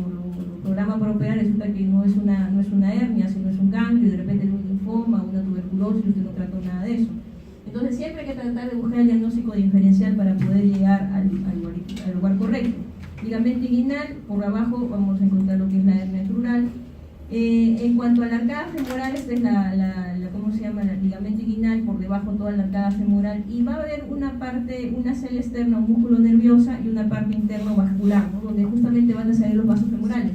Speaker 1: programa para operar, resulta que no es una hernia, sino es un ganglio, y de repente es un linfoma, una tuberculosis, y usted no trató nada de eso. Entonces siempre hay que tratar de buscar el diagnóstico diferencial para poder llegar al lugar correcto. Ligamento inguinal, por abajo vamos a encontrar lo que es la hernia crural. En cuanto a la arcada femoral, esta es ¿cómo se llama? El ligamento inguinal, por debajo toda la arcada femoral, y va a haber una célula externa, un músculo nerviosa y una parte interna vascular, ¿no? Donde justamente van a salir los vasos femorales.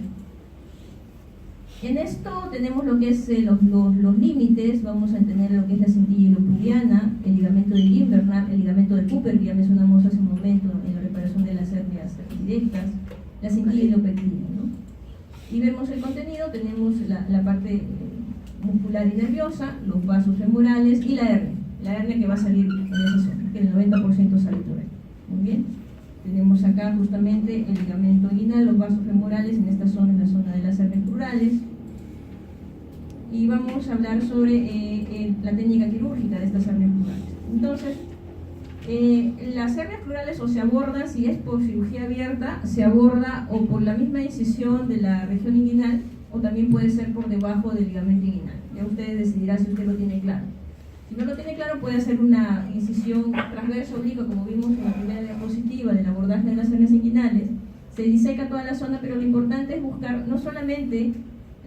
Speaker 1: En esto tenemos lo que es los límites, vamos a tener lo que es la cintilla ilopuriana, el ligamento de Limberman, el ligamento de Cooper, que ya mencionamos hace un momento en la reparación de las hernias directas, la cintilla ilopectina, ¿no? Y vemos el contenido, tenemos la parte muscular y nerviosa, los vasos femorales y la hernia que va a salir en esa zona, que el 90% sale por ahí. Muy bien. Tenemos acá justamente el ligamento inguinal, los vasos femorales, en esta zona es la zona de las hernias crurales. Y vamos a hablar sobre la técnica quirúrgica de estas hernias crurales. Entonces, las hernias crurales o se abordan, si es por cirugía abierta, se aborda o por la misma incisión de la región inguinal o también puede ser por debajo del ligamento inguinal. Ya ustedes decidirán si usted lo tiene claro. Si no lo tiene claro, puede hacer una incisión transversa oblicua, como vimos en la primera diapositiva del abordaje de las hernias inguinales. Se diseca toda la zona, pero lo importante es buscar no solamente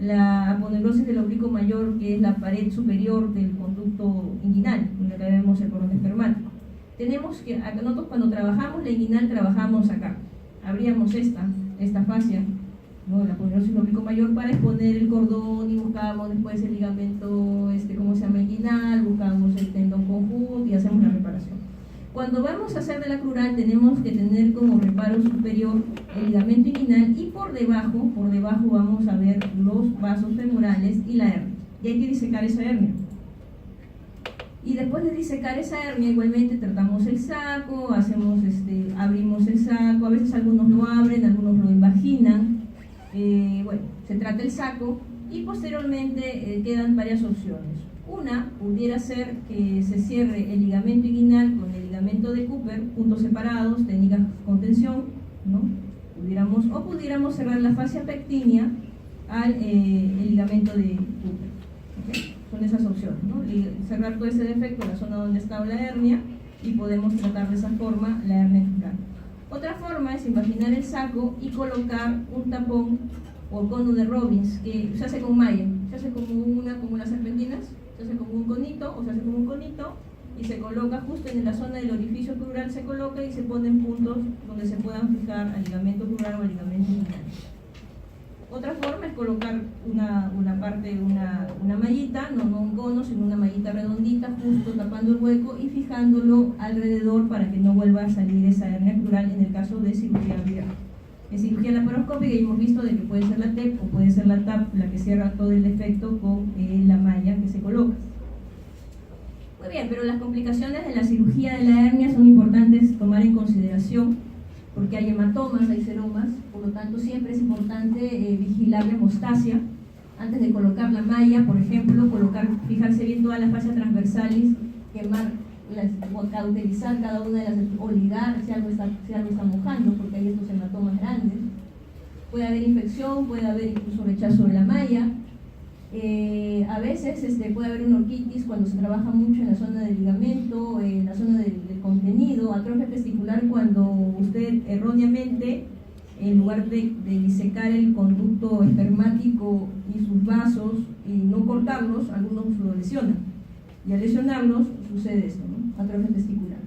Speaker 1: la aponeurosis del oblicuo mayor, que es la pared superior del conducto inguinal, donde acá vemos el cordón espermático. Tenemos que, nosotros cuando trabajamos la inguinal, trabajamos acá. Abríamos esta fascia, ¿no? La aponeurosis del oblicuo mayor, para exponer el cordón y buscábamos después el ligamento, ¿cómo se llama? Inguinal, buscábamos el tendón conjunto y hacemos la reparación. Cuando vamos a hacer de la crural, tenemos que tener como reparo superior el ligamento inguinal y por debajo vamos a ver los vasos femorales y la hernia. Y hay que disecar esa hernia. Y después de disecar esa hernia, igualmente tratamos el saco, abrimos el saco, a veces algunos lo abren, algunos lo invaginan. Bueno, se trata el saco y posteriormente quedan varias opciones. Una pudiera ser que se cierre el ligamento inguinal con el ligamento de Cooper, puntos separados, técnicas con tensión, ¿no? Pudiéramos cerrar la fascia pectínea al el ligamento de Cooper. ¿Okay? Son esas opciones, ¿no? Cerrar todo ese defecto en la zona donde estaba la hernia y podemos tratar de esa forma la hernia crural. Otra forma es imaginar el saco y colocar un tapón o cono de Robbins, que se hace con malla, se hace como las serpentinas, se hace como un conito y se coloca justo en la zona del orificio crural, se coloca y se ponen puntos donde se puedan fijar al ligamento crural o al ligamento inguinal. Otra forma es colocar una mallita, no un cono, sino una mallita redondita, justo tapando el hueco y fijándolo alrededor para que no vuelva a salir esa hernia crural en el caso de cirugía abierta. En cirugía laparoscópica hemos visto de que puede ser la TEP o puede ser la TAP la que cierra todo el defecto con la malla que se coloca. Muy bien, pero las complicaciones de la cirugía de la hernia son importantes tomar en consideración porque hay hematomas, hay seromas, por lo tanto siempre es importante vigilar la hemostasia. Antes de colocar la malla, por ejemplo, fijarse bien todas las fascias transversales, cauterizar cada una de las, o ligar si algo está mojando, porque hay estos hematomas grandes. Puede haber infección, puede haber incluso rechazo de la malla. A veces puede haber una orquitis cuando se trabaja mucho en la zona del ligamento, en la zona del contenido, atrofia testicular cuando usted erróneamente, en lugar de disecar el conducto espermático y sus vasos y no cortarlos, algunos lo lesionan. Y al lesionarlos sucede esto, ¿no? Atrofia testicular.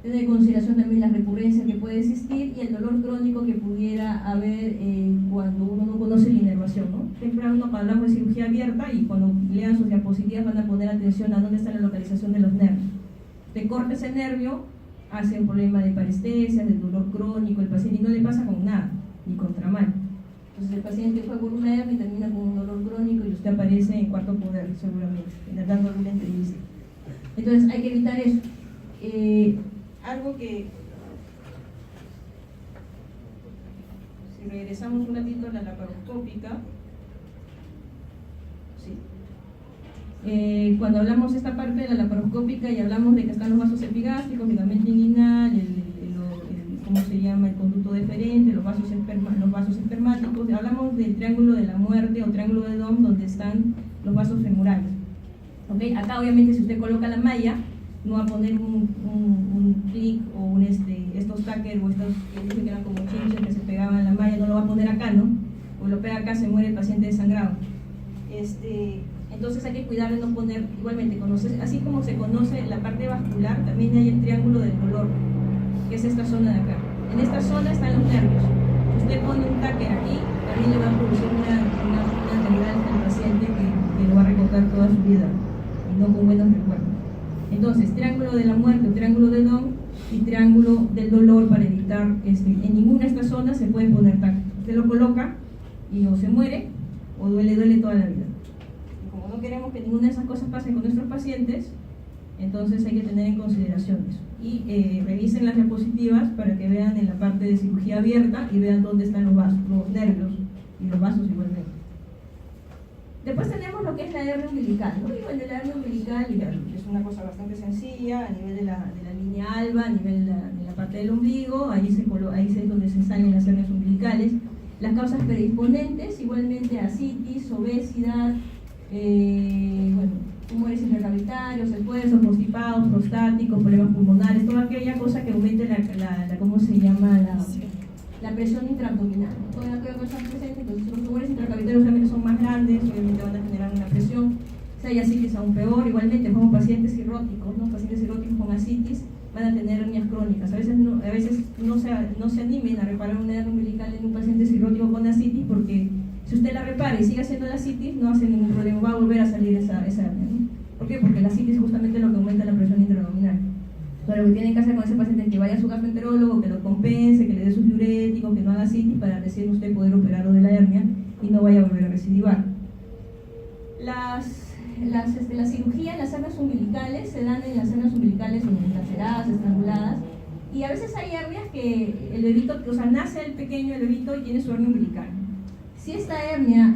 Speaker 1: Tener en consideración también la recurrencia que puede existir y el dolor crónico que pudiera haber cuando uno no conoce la inervación, ¿no? Siempre cuando hablamos de cirugía abierta y cuando lean sus diapositivas van a poner atención a dónde está la localización de los nervios. Te corta ese nervio, hace un problema de parestesia, de dolor crónico, el paciente y no le pasa con nada, ni con tramal. Entonces el paciente fue por una hernia y termina con un dolor crónico y usted aparece en cuarto poder, seguramente, dando alguna entrevista. Entonces hay que evitar eso. Algo que, si regresamos un ratito a la laparoscópica, sí. Cuando hablamos de esta parte de la laparoscópica y hablamos de que están los vasos epigástricos, ligamento inguinal, ¿cómo se llama? El conducto deferente, los vasos espermáticos, hablamos del triángulo de la muerte o triángulo de Dohm, donde están los vasos femorales. ¿Okay? Acá obviamente si usted coloca la malla, no va a poner un clic o estos tackers o estos que dicen que eran como chinches que se pegaban a la malla, no lo va a poner acá, ¿no? O lo pega acá, se muere el paciente desangrado. Entonces hay que cuidar de no poner, igualmente, así como se conoce la parte vascular, también hay el triángulo del dolor, que es esta zona de acá. En esta zona están los nervios. Si usted pone un tacker aquí, también le va a producir una anterioridad al paciente que lo va a recordar toda su vida y no con buenos recuerdos. Entonces, triángulo de la muerte o triángulo de Dohm y triángulo del dolor para evitar, en ninguna de estas zonas se puede poner tacker. Usted lo coloca y o se muere o duele toda la vida. Y como no queremos que ninguna de esas cosas pase con nuestros pacientes, entonces hay que tener en consideración eso. Y revisen las diapositivas para que vean en la parte de cirugía abierta y vean dónde están los vasos, los nervios y los vasos igualmente. Después tenemos lo que es la hernia umbilical, ¿no? Y bueno, la hernia umbilical es una cosa bastante sencilla a nivel de la línea alba, a nivel de la parte del ombligo, ahí es donde se salen las hernias umbilicales. Las causas predisponentes, igualmente ascitis, obesidad, tumores intracavitarios, esfuerzos, constipados, prostáticos, problemas pulmonares, toda aquella cosa que aumente ¿cómo se llama? La presión intraabdominal. Toda aquella cosa presente, entonces los tumores intracavitarios obviamente son más grandes, obviamente van a generar una presión. Si hay ascitis aún peor, igualmente como pacientes cirróticos, ¿no? Pacientes cirróticos con ascitis van a tener hernias crónicas. A veces no se animen a reparar una hernia umbilical en un paciente cirrótico con ascitis porque si usted la repara y sigue haciendo la ascitis, no hace ningún problema, va a volver a salir esa hernia, ¿no? ¿Por qué? Porque la ascitis es justamente lo que aumenta la presión intraabdominal. Pero lo que tienen que hacer con ese paciente es que vaya a su gastroenterólogo, que lo compense, que le dé sus diuréticos, que no haga ascitis para recién usted poder operarlo de la hernia y no vaya a volver a recidivar. La cirugía en las hernias umbilicales se dan en las hernias umbilicales laceradas, estranguladas, y a veces hay hernias que el bebito, o sea, nace el pequeño, el bebito, y tiene su hernia umbilical. Si esta hernia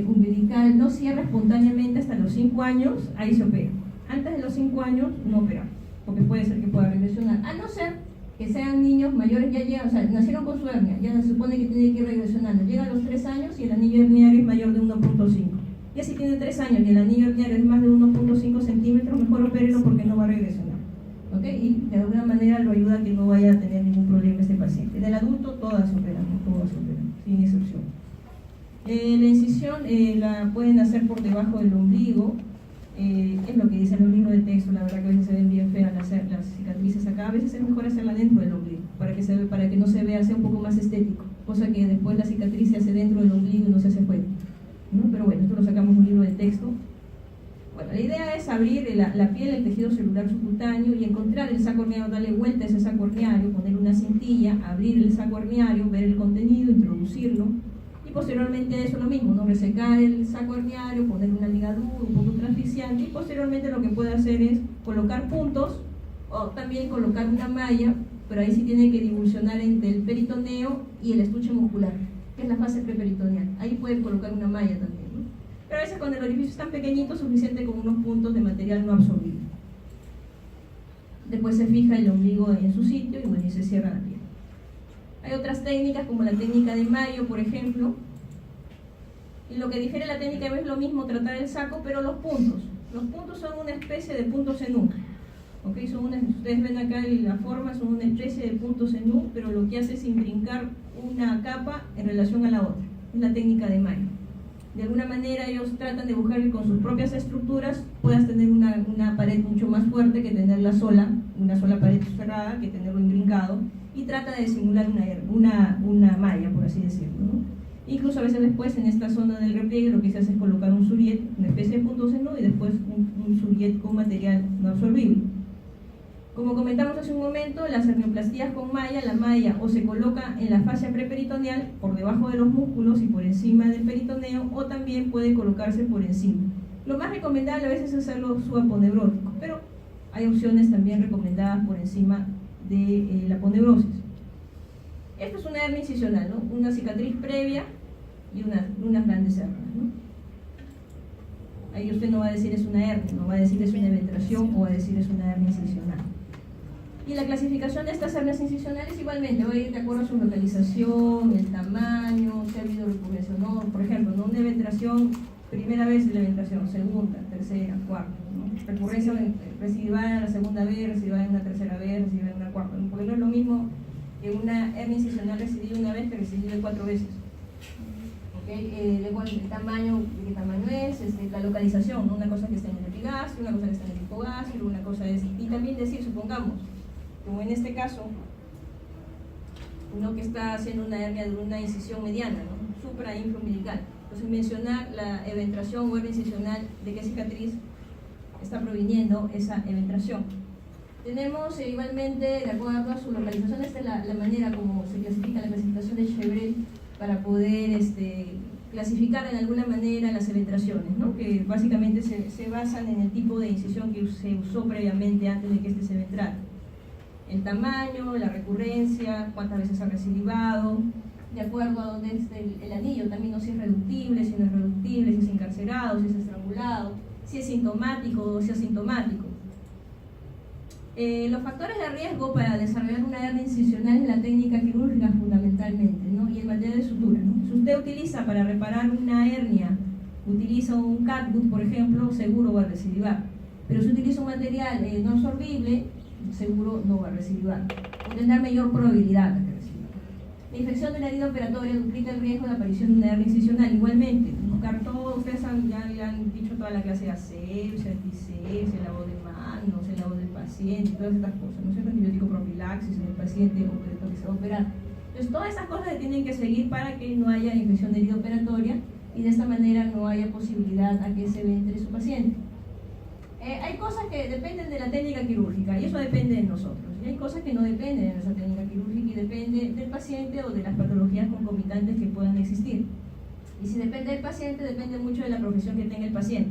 Speaker 1: umbilical no cierra espontáneamente hasta los 5 años, ahí se opera. Antes de los 5 años, no operar, porque puede ser que pueda regresionar. A no ser que sean niños mayores, ya llegan, o sea, nacieron con su hernia, ya se supone que tiene que ir regresionando. Llega a los 3 años y el anillo herniario es mayor de 1.5. Y si tiene 3 años y el anillo herniario es más de 1.5 centímetros, mejor opérelo porque no va a regresionar. ¿Ok? Y de alguna manera lo ayuda a que no vaya a tener ningún problema este paciente. Del adulto, todas se operan, sin excepción. La incisión la pueden hacer por debajo del ombligo, es lo que dice en el libro de texto. La verdad que a veces se ven bien feas las cicatrices acá, a veces es mejor hacerla dentro del ombligo, para que no se vea, sea un poco más estético, cosa que después la cicatriz se hace dentro del ombligo y no se hace fuera, ¿no? Pero bueno, esto lo sacamos de un libro de texto. Bueno, la idea es abrir la piel, el tejido celular subcutáneo y encontrar el saco herniario, darle vuelta a ese saco herniario, poner una cintilla, abrir el saco herniario, ver el contenido, introducirlo. Y posteriormente a eso lo mismo, ¿no? Resecar el saco herniario, poner una ligadura, un punto transficiante, y posteriormente lo que puede hacer es colocar puntos o también colocar una malla, pero ahí sí tiene que divulsionar entre el peritoneo y el estuche muscular, que es la fase preperitoneal. Ahí puede colocar una malla también, ¿no? Pero a veces cuando el orificio es tan pequeñito, es suficiente con unos puntos de material no absorbido. Después se fija el ombligo en su sitio y bueno, y se cierra la piel. Hay otras técnicas como la técnica de Mayo, por ejemplo. Y lo que difiere la técnica es lo mismo, tratar el saco, pero los puntos. Los puntos son una especie de puntos en U. ¿Okay? Ustedes ven acá la forma, son una especie de puntos en U, pero lo que hace es imbrincar una capa en relación a la otra. Es la técnica de Mayo. De alguna manera ellos tratan de buscar que con sus propias estructuras puedas tener una pared mucho más fuerte que tenerla sola, una sola pared cerrada, que tenerlo imbrincado, y trata de simular una malla, por así decirlo, ¿no? Incluso a veces después en esta zona del repliegue lo que se hace es colocar un suriet, una especie de puntos en U, y después un suriet con material no absorbible. Como comentamos hace un momento, las hernioplastías con malla, la malla o se coloca en la fascia preperitoneal por debajo de los músculos y por encima del peritoneo, o también puede colocarse por encima. Lo más recomendable a veces es hacerlo subaponeurótico, pero hay opciones también recomendadas por encima de la aponeurosis. Esto es una hernia incisional, ¿no? Una cicatriz previa y unas grandes hernias, ¿no? Ahí usted no va a decir es una hernia, no va a decir es una eventración o va a decir es una hernia incisional. Y la clasificación de estas hernias incisionales igualmente va a ir de acuerdo a su localización, el tamaño, si ha habido recurrencia o no. Por ejemplo, ¿no? Una eventración, primera vez de la eventración, segunda, tercera, cuarta, ¿no? Recurrencia recidiva en la segunda vez, recidiva en la tercera vez, recidiva en la cuarta, ¿no? Porque no es lo mismo que una hernia incisional recidida una vez que recidida 4 veces. Luego el tamaño, ¿de qué tamaño es? La localización, ¿no? Una cosa que está en el epigastrio, una cosa que está en el hipogastrio, una cosa es... Y también decir, supongamos, como en este caso, uno que está haciendo una hernia de una incisión mediana, ¿no? Supra-infraumbilical. Entonces mencionar la eventración o hernia incisional, de qué cicatriz está proviniendo esa eventración. Tenemos igualmente, de acuerdo a su localización, esta es la manera como se clasifica la clasificación de Chevreul para poder clasificar en alguna manera las eventraciones, ¿no? Que básicamente se basan en el tipo de incisión que se usó previamente antes de que se eventrara. El tamaño, la recurrencia, cuántas veces ha recidivado, de acuerdo a dónde es el anillo, también no si es reductible, si no es reductible, si es encarcerado, si es estrangulado, si es sintomático o si es asintomático. Los factores de riesgo para desarrollar una hernia incisional es la técnica quirúrgica fundamentalmente, ¿no? Y el material de sutura, ¿no? Si usted utiliza para reparar una hernia, utiliza un catgut, por ejemplo, seguro va a recidivar. Pero si utiliza un material no absorbible, seguro no va a recidivar. O tendrá mayor probabilidad de recidivar. La infección de la herida operatoria duplica el riesgo de aparición de una hernia incisional. Igualmente, buscar todo, ustedes ya han dicho toda la clase de asepsia, antisepsia, el lavado de manos, el lavado del paciente, todas estas cosas, ¿no es cierto? Antibiótico profilaxis en el paciente que se va a operar. Entonces, todas estas cosas se tienen que seguir para que no haya infección de herida operatoria y de esta manera no haya posibilidad a que se ventre su paciente. Hay cosas que dependen de la técnica quirúrgica y eso depende de nosotros. Y hay cosas que no dependen de nuestra técnica quirúrgica y depende del paciente o de las patologías concomitantes que puedan existir. Y si depende del paciente, depende mucho de la profesión que tenga el paciente.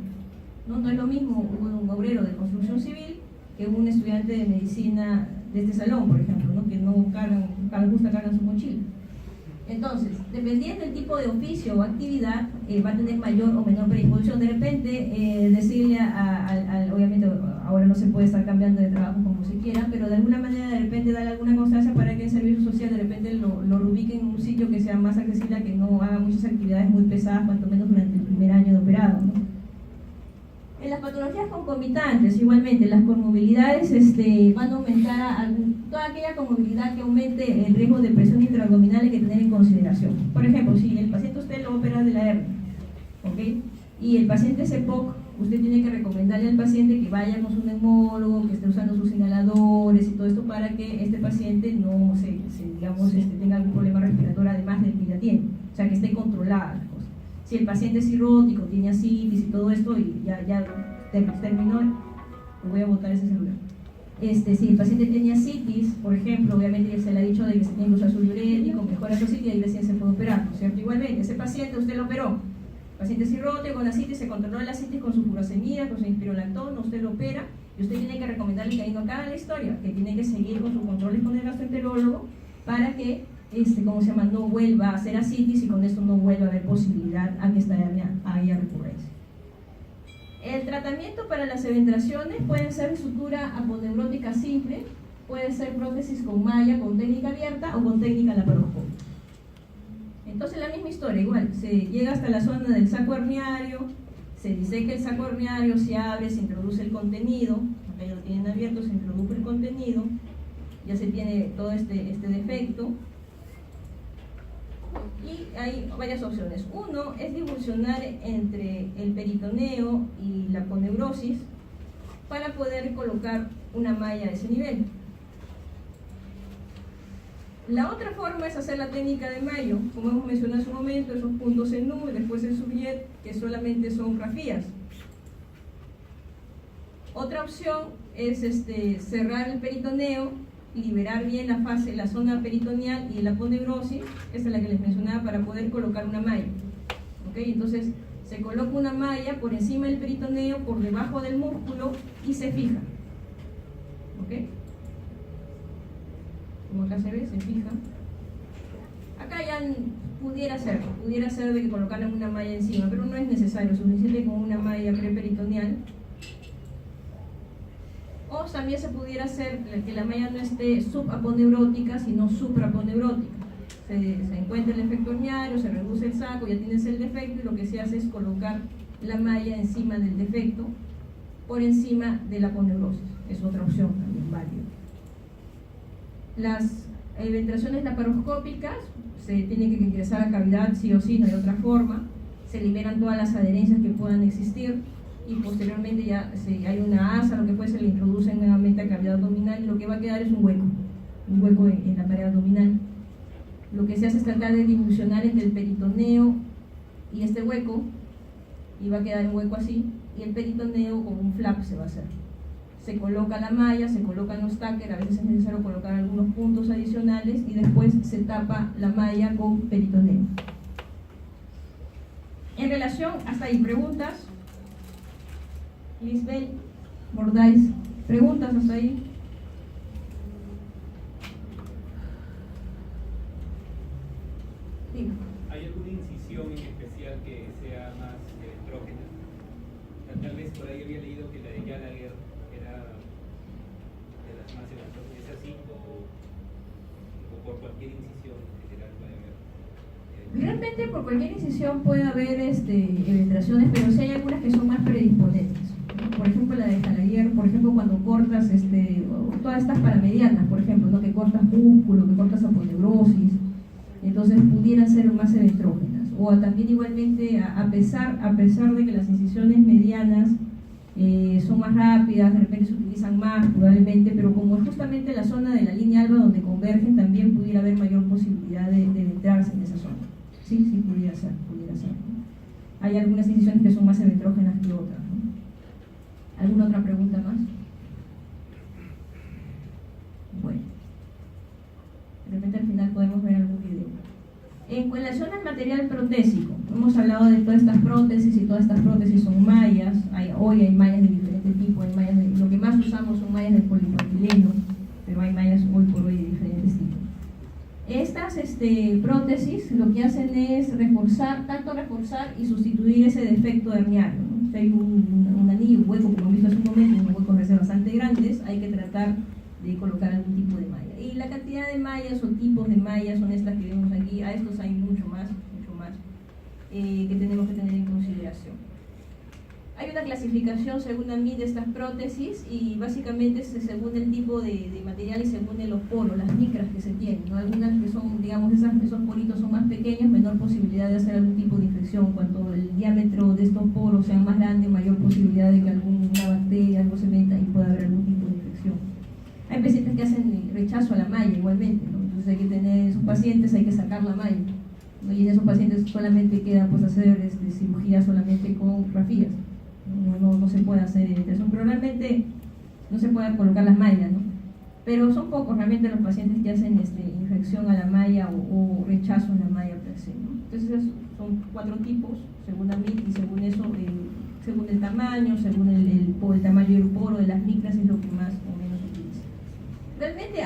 Speaker 1: No es lo mismo un obrero de construcción civil que un estudiante de medicina de este salón, por ejemplo, ¿no? Que no cargan su mochila. Entonces, dependiendo del tipo de oficio o actividad, va a tener mayor o menor predisposición. De repente, decirle obviamente ahora no se puede estar cambiando de trabajo como se quiera, pero de alguna manera de repente darle alguna constancia para que el servicio social de repente lo reubique en un sitio que sea más accesible, a que no haga muchas actividades muy pesadas, cuanto menos durante el primer año de operado, ¿no? En las patologías concomitantes, igualmente, las comorbilidades van a aumentar toda aquella comorbilidad que aumente el riesgo de presión intraabdominal hay que tener en consideración. Por ejemplo, si el paciente usted lo va a operar de la hernia, ¿ok? Y el paciente es EPOC, usted tiene que recomendarle al paciente que vaya con su neumólogo, que esté usando sus inhaladores y todo esto para que este paciente no tenga algún problema respiratorio además del que ya tiene, o sea, que esté controlada la cosa. Si el paciente es cirrótico, tiene ascitis y todo esto, y ya terminó, le voy a botar ese celular. Si el paciente tenía citis, por ejemplo, obviamente se le ha dicho de que se tiene que usar su diurético, mejora su citis y ahí recién se puede operar, ¿no es cierto? Igualmente, ese paciente usted lo operó, paciente cirrótico con la citis, se controló la citis con su furosemida, con su inspirolactona, usted lo opera y usted tiene que recomendarle que ahí no caga la historia, que tiene que seguir con sus controles con el gastroenterólogo para que, no vuelva a hacer ascitis y con esto no vuelva a haber posibilidad a que esta hernia haya recurrencia. El tratamiento para las eventraciones puede ser sutura aponeurótica simple, puede ser prótesis con malla, con técnica abierta o con técnica laparoscópica. Entonces la misma historia, igual, se llega hasta la zona del saco herniario, se diseca el saco herniario, se abre, se introduce el contenido, acá ya lo tienen abierto, se introduce el contenido, ya se tiene todo este defecto. Y hay varias opciones. Uno es divulsionar entre el peritoneo y la aponeurosis para poder colocar una malla a ese nivel. La otra forma es hacer la técnica de Mayo, como hemos mencionado hace un momento, esos puntos en U y después en Subiet, que solamente son grafías. Otra opción es cerrar el peritoneo, liberar bien la zona peritoneal y la aponeurosis, esta es la que les mencionaba, para poder colocar una malla. ¿Okay? Entonces se coloca una malla por encima del peritoneo, por debajo del músculo y se fija. ¿Okay? Como acá se ve, se fija. Acá ya pudiera ser de que colocaran una malla encima, pero no es necesario, suficiente con una malla preperitoneal. O también se pudiera hacer que la malla no esté subaponeurótica, sino supraponeurótica. Se encuentra el efecto herniario, se reduce el saco, ya tienes el defecto y lo que se hace es colocar la malla encima del defecto, por encima de la aponeurosis. Es otra opción también válida. Las eventraciones laparoscópicas se tienen que ingresar a cavidad sí o sí, no hay otra forma. Se liberan todas las adherencias que puedan existir y posteriormente ya hay una asa, lo que puede se le introducen nuevamente a cavidad abdominal y lo que va a quedar es un hueco en la pared abdominal. Lo que se hace es tratar de dilucionar entre el peritoneo y este hueco y va a quedar un hueco así y el peritoneo con un flap se va a hacer. Se coloca la malla, se colocan los tackers, a veces es necesario colocar algunos puntos adicionales y después se tapa la malla con peritoneo. En relación, hasta ahí, preguntas. Lisbeth, Bordáis, preguntas hasta ahí. Sí.
Speaker 7: ¿Hay alguna incisión en especial que sea más estrógena? Tal vez por ahí había leído que la de Gallagher era de las más estrógenas. ¿Es así o por cualquier incisión en general puede haber?
Speaker 1: Realmente por cualquier incisión puede haber eventraciones, pero sí hay algunas que son más predisponentes. Por ejemplo, la de Gallagher, por ejemplo, cuando cortas todas estas paramedianas, por ejemplo, ¿no? Que cortas músculo, que cortas aponeurosis, entonces pudieran ser más eventrógenas. O también igualmente, a pesar de que las incisiones medianas son más rápidas, de repente se utilizan más probablemente, pero como es justamente la zona de la línea alba donde convergen, también pudiera haber mayor posibilidad de eventrarse en esa zona. Sí, pudiera ser. ¿No? Hay algunas incisiones que son más eventrógenas que otras, ¿no? ¿Alguna otra pregunta más? Bueno, de repente al final podemos ver algún video. En relación al material protésico, hemos hablado de todas estas prótesis y todas estas prótesis son mallas. Hoy hay mallas de diferente tipo, lo que más usamos son mallas de polipropileno, pero hay mallas hoy por hoy de diferentes tipos. Estas prótesis lo que hacen es reforzar y sustituir ese defecto herniario, ¿no? Si hay un anillo, un hueco, como hemos visto hace un momento, unos huecos bastante grandes, hay que tratar de colocar algún tipo de malla. Y la cantidad de mallas o tipos de mallas son estas que vemos aquí. A estos hay mucho más que tenemos que tener en consideración. Hay una clasificación según AMI de estas prótesis y básicamente es según el tipo de material y según los poros, las micras que se tienen, ¿no? Algunas que son, digamos, esos poritos son más pequeños, menor posibilidad de hacer algún tipo de infección. Cuanto el diámetro de estos poros sea más grande, mayor posibilidad de que alguna bacteria, algo se meta y pueda haber algún tipo de infección. Hay pacientes que hacen rechazo a la malla igualmente, ¿no? Entonces hay que tener esos pacientes, hay que sacar la malla, ¿no? Y en esos pacientes solamente queda pues hacer cirugía solamente con grafías. No se puede hacer eventración, pero realmente no se pueda colocar las mallas, ¿no? Pero son pocos realmente los pacientes que hacen infección a la malla o rechazo a la malla per se, ¿no? Entonces son 4 tipos, según la MIC, y según eso, según el tamaño, según el tamaño del poro de las micras es lo que más o menos se utiliza. Realmente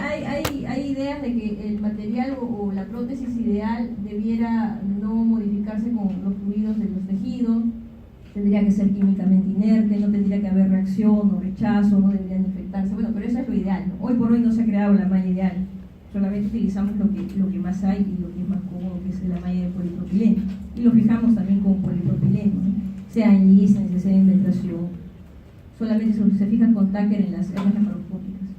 Speaker 1: hay ideas de que el material o la prótesis ideal debiera no modificarse con los fluidos de los tejidos, tendría que ser químicamente inerte, no tendría que haber reacción o rechazo, no deberían infectarse. Bueno, pero eso es lo ideal, ¿no? Hoy por hoy no se ha creado la malla ideal, solamente utilizamos lo que más hay y lo que es más cómodo, que es la malla de polipropileno. Y lo fijamos también con polipropileno, ¿no? Sea en licencia, sea en vendación. Solamente se fijan con táquer en las hernias laparoscópicas.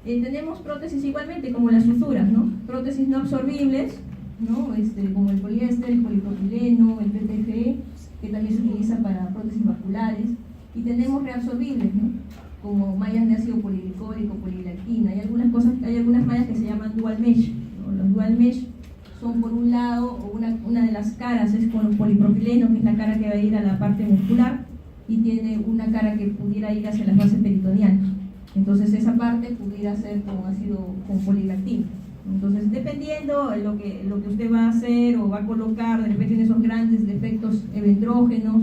Speaker 1: Tenemos prótesis igualmente, como las suturas, ¿no? Prótesis no absorbibles, ¿no? Como el poliéster, el polipropileno, el PTFE, que también se utiliza para prótesis vasculares, y tenemos reabsorbibles, ¿no? Como mallas de ácido poliricólico, polilactina. Hay algunas mallas que se llaman dual mesh, ¿no? Los dual mesh son, por un lado, una de las caras es con polipropileno, que es la cara que va a ir a la parte muscular, y tiene una cara que pudiera ir hacia las bases peritoneales. Entonces esa parte pudiera ser con polilactina. Entonces, dependiendo de lo que usted va a hacer o va a colocar, de repente en esos grandes defectos eventrógenos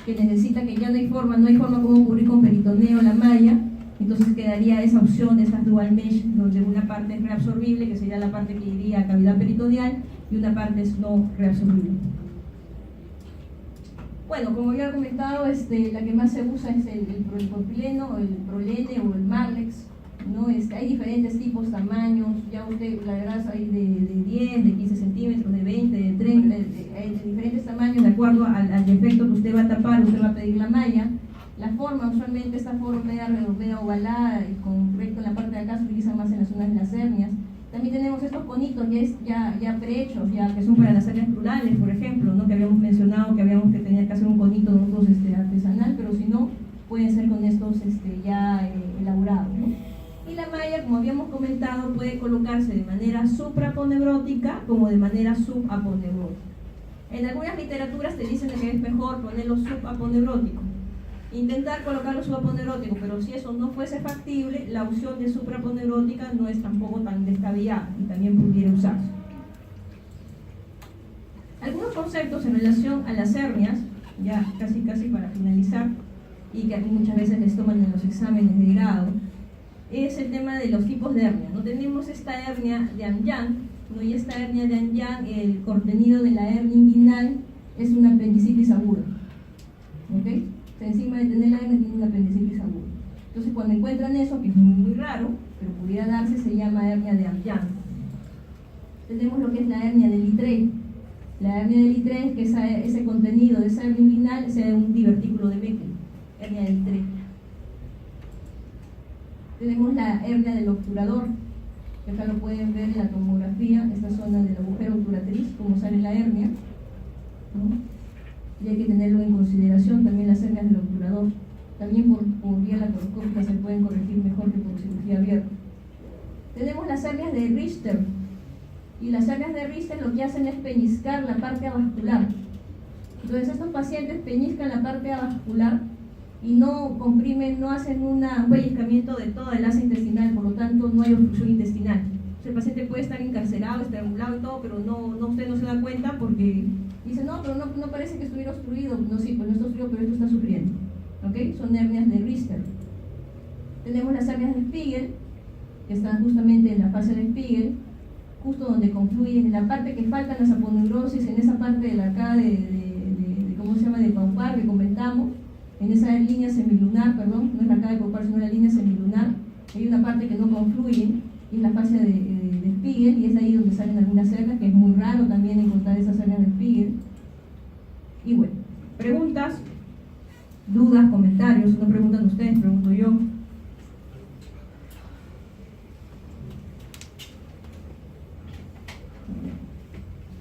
Speaker 1: que necesita, que ya no hay forma como cubrir con peritoneo la malla, entonces quedaría esa opción de esas dual mesh, donde una parte es reabsorbible, que sería la parte que iría a cavidad peritoneal, y una parte es no reabsorbible. Bueno, como ya he comentado, la que más se usa es el polipropileno, el prolene o el Marlex, ¿no? Hay diferentes tipos, tamaños, ya usted, la grasa hay de 10, de 15 centímetros, de 20, de 30, hay de diferentes tamaños, de acuerdo al defecto que usted va a tapar, usted va a pedir la malla. La forma, usualmente esta forma media ovalada y con recto en la parte de acá se utiliza más en las zonas de las hernias. También tenemos estos conitos ya prehechos, que son para las hernias plurales, por ejemplo, ¿no? Que habíamos mencionado que tenía que hacer un conito nosotros artesanal, pero si no, pueden ser con estos ya elaborados, ¿no? Y la malla, como habíamos comentado, puede colocarse de manera supraponeurótica como de manera subaponeurótica. En algunas literaturas te dicen que es mejor ponerlo subaponeurótico, intentar colocarlo subaponeurótico, pero si eso no fuese factible, la opción de supraponeurótica no es tampoco tan descabellada y también pudiera usarse. Algunos conceptos en relación a las hernias, ya casi para finalizar, y que aquí muchas veces les toman en los exámenes de grado, es el tema de los tipos de hernia. No tenemos esta hernia de An-Yang, ¿no? Y esta hernia de An-Yang, el contenido de la hernia inguinal es una apendicitis aguda, ¿ok? Encima de tener la hernia tiene una apendicitis aguda. Entonces cuando encuentran eso, que es muy raro, pero pudiera darse, se llama hernia de An-Yang. Tenemos lo que es la hernia de Littré. La hernia de Littré es que ese contenido de esa hernia inguinal sea un divertículo de Beckel, hernia de Littré. Tenemos la hernia del obturador, que acá lo pueden ver en la tomografía, esta zona del agujero obturatriz, cómo sale la hernia, ¿no? Y hay que tenerlo en consideración también las hernias del obturador. También por vía laparoscópica se pueden corregir mejor que por cirugía abierta. Tenemos las hernias de Richter, y las hernias de Richter lo que hacen es peñiscar la parte avascular. Entonces estos pacientes peñiscan la parte avascular y no comprimen, no hacen un pellizcamiento de toda el asa intestinal, por lo tanto no hay obstrucción intestinal. El paciente puede estar encarcelado, estrangulado y todo, pero usted no se da cuenta porque dice, no, pero no parece que estuviera obstruido. No, sí, pues no está obstruido, pero esto está sufriendo. ¿Ok? Son hernias de Richter. Tenemos las hernias de Spiegel, que están justamente en la fase de Spiegel, justo donde confluyen, en la parte que faltan las aponeurosis, en esa parte de la acá ¿cómo se llama?, de Paupar que comentamos. En esa línea semilunar, perdón, no es la cara de Paupar, sino la línea semilunar, hay una parte que no confluye, y es la fase de Spiegel, y es ahí donde salen algunas hernias, que es muy raro también encontrar esas hernias de Spiegel. Y bueno, preguntas, dudas, comentarios. No preguntan ustedes, pregunto yo.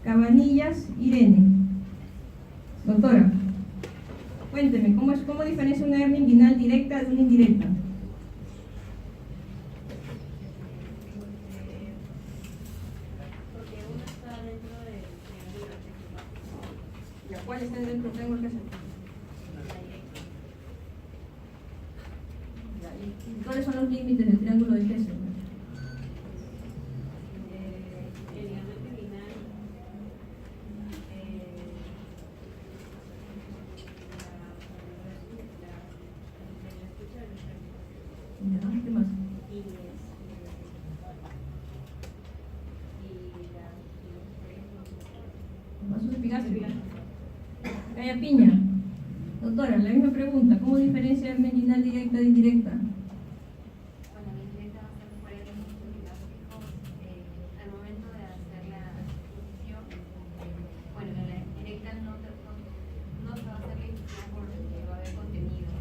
Speaker 1: Cabanillas Irene. Doctora, cuénteme, ¿cómo diferencia una hernia inguinal directa de una indirecta?
Speaker 2: Porque una está dentro del triángulo articular.
Speaker 1: ¿Ya cuál está dentro del triángulo que hace? ¿Cuáles epigastrio. Calla Piña. Doctora, la misma pregunta. ¿Cómo diferencia hernia inguinal directa de indirecta?
Speaker 8: Bueno, la indirecta va a ser fuera de los músculos gástricos al momento de hacer la infusión. Bueno, la directa no se va a hacer la infusión porque va a haber contenido.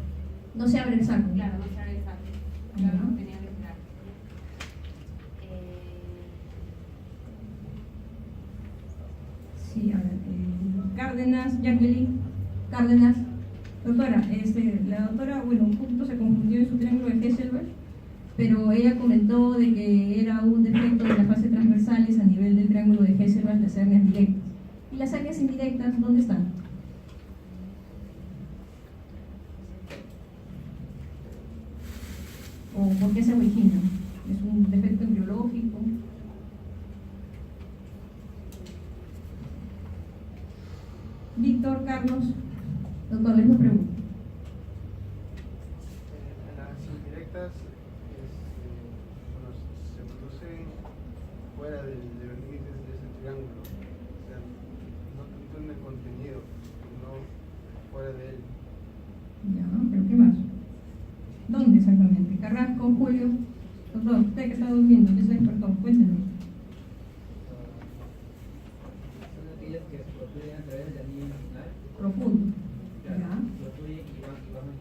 Speaker 1: No se abre el saco.
Speaker 8: Claro, no se abre el saco.
Speaker 1: Ya.
Speaker 8: Claro, contenido visceral.
Speaker 1: Sí, a ver. Cárdenas, Jacqueline. Cárdenas. Doctora, la doctora, bueno, un poquito se confundió en su triángulo de Hesselberg, pero ella comentó de que era un defecto de las fases transversales a nivel del triángulo de Hesselberg, las hernias directas. ¿Y las hernias indirectas dónde están? ¿O por qué se originan? ¿Es un defecto embriológico? Víctor, Carlos. Doctor, les me pregunto.
Speaker 9: Las indirectas bueno, se producen fuera del límite de ese triángulo, o sea, no tanto en el contenido, sino fuera de él.
Speaker 1: Ya, pero ¿qué más? ¿Dónde exactamente? Carrasco, Julio. Doctor, usted que está durmiendo, que se despertó, cuéntenos.
Speaker 10: Son aquellas que se protruyen a través del anillo inguinal.
Speaker 1: Profundo.
Speaker 10: Claro,
Speaker 1: Ya.
Speaker 10: protruyen y bajan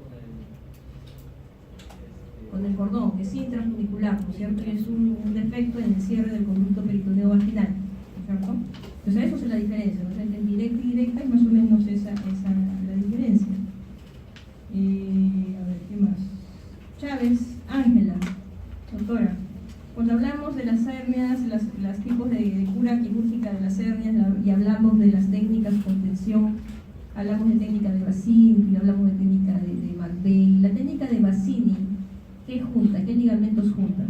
Speaker 1: Con el cordón, que es intrafunicular, ¿no es cierto? Y es un defecto en el cierre del conducto peritoneo vaginal, ¿no es cierto? Entonces esa es la diferencia, ¿no? Entre directa y directa es más o menos esa la diferencia. A ver, ¿qué más? Chávez, Ángela, doctora, cuando hablamos de las hernias, los tipos de cura quirúrgica de las hernias y hablamos de las técnicas con tensión, hablamos de técnica de Bassini y hablamos de técnica de McVeigh. La técnica de Bassini, ¿qué junta? ¿Qué ligamentos juntan?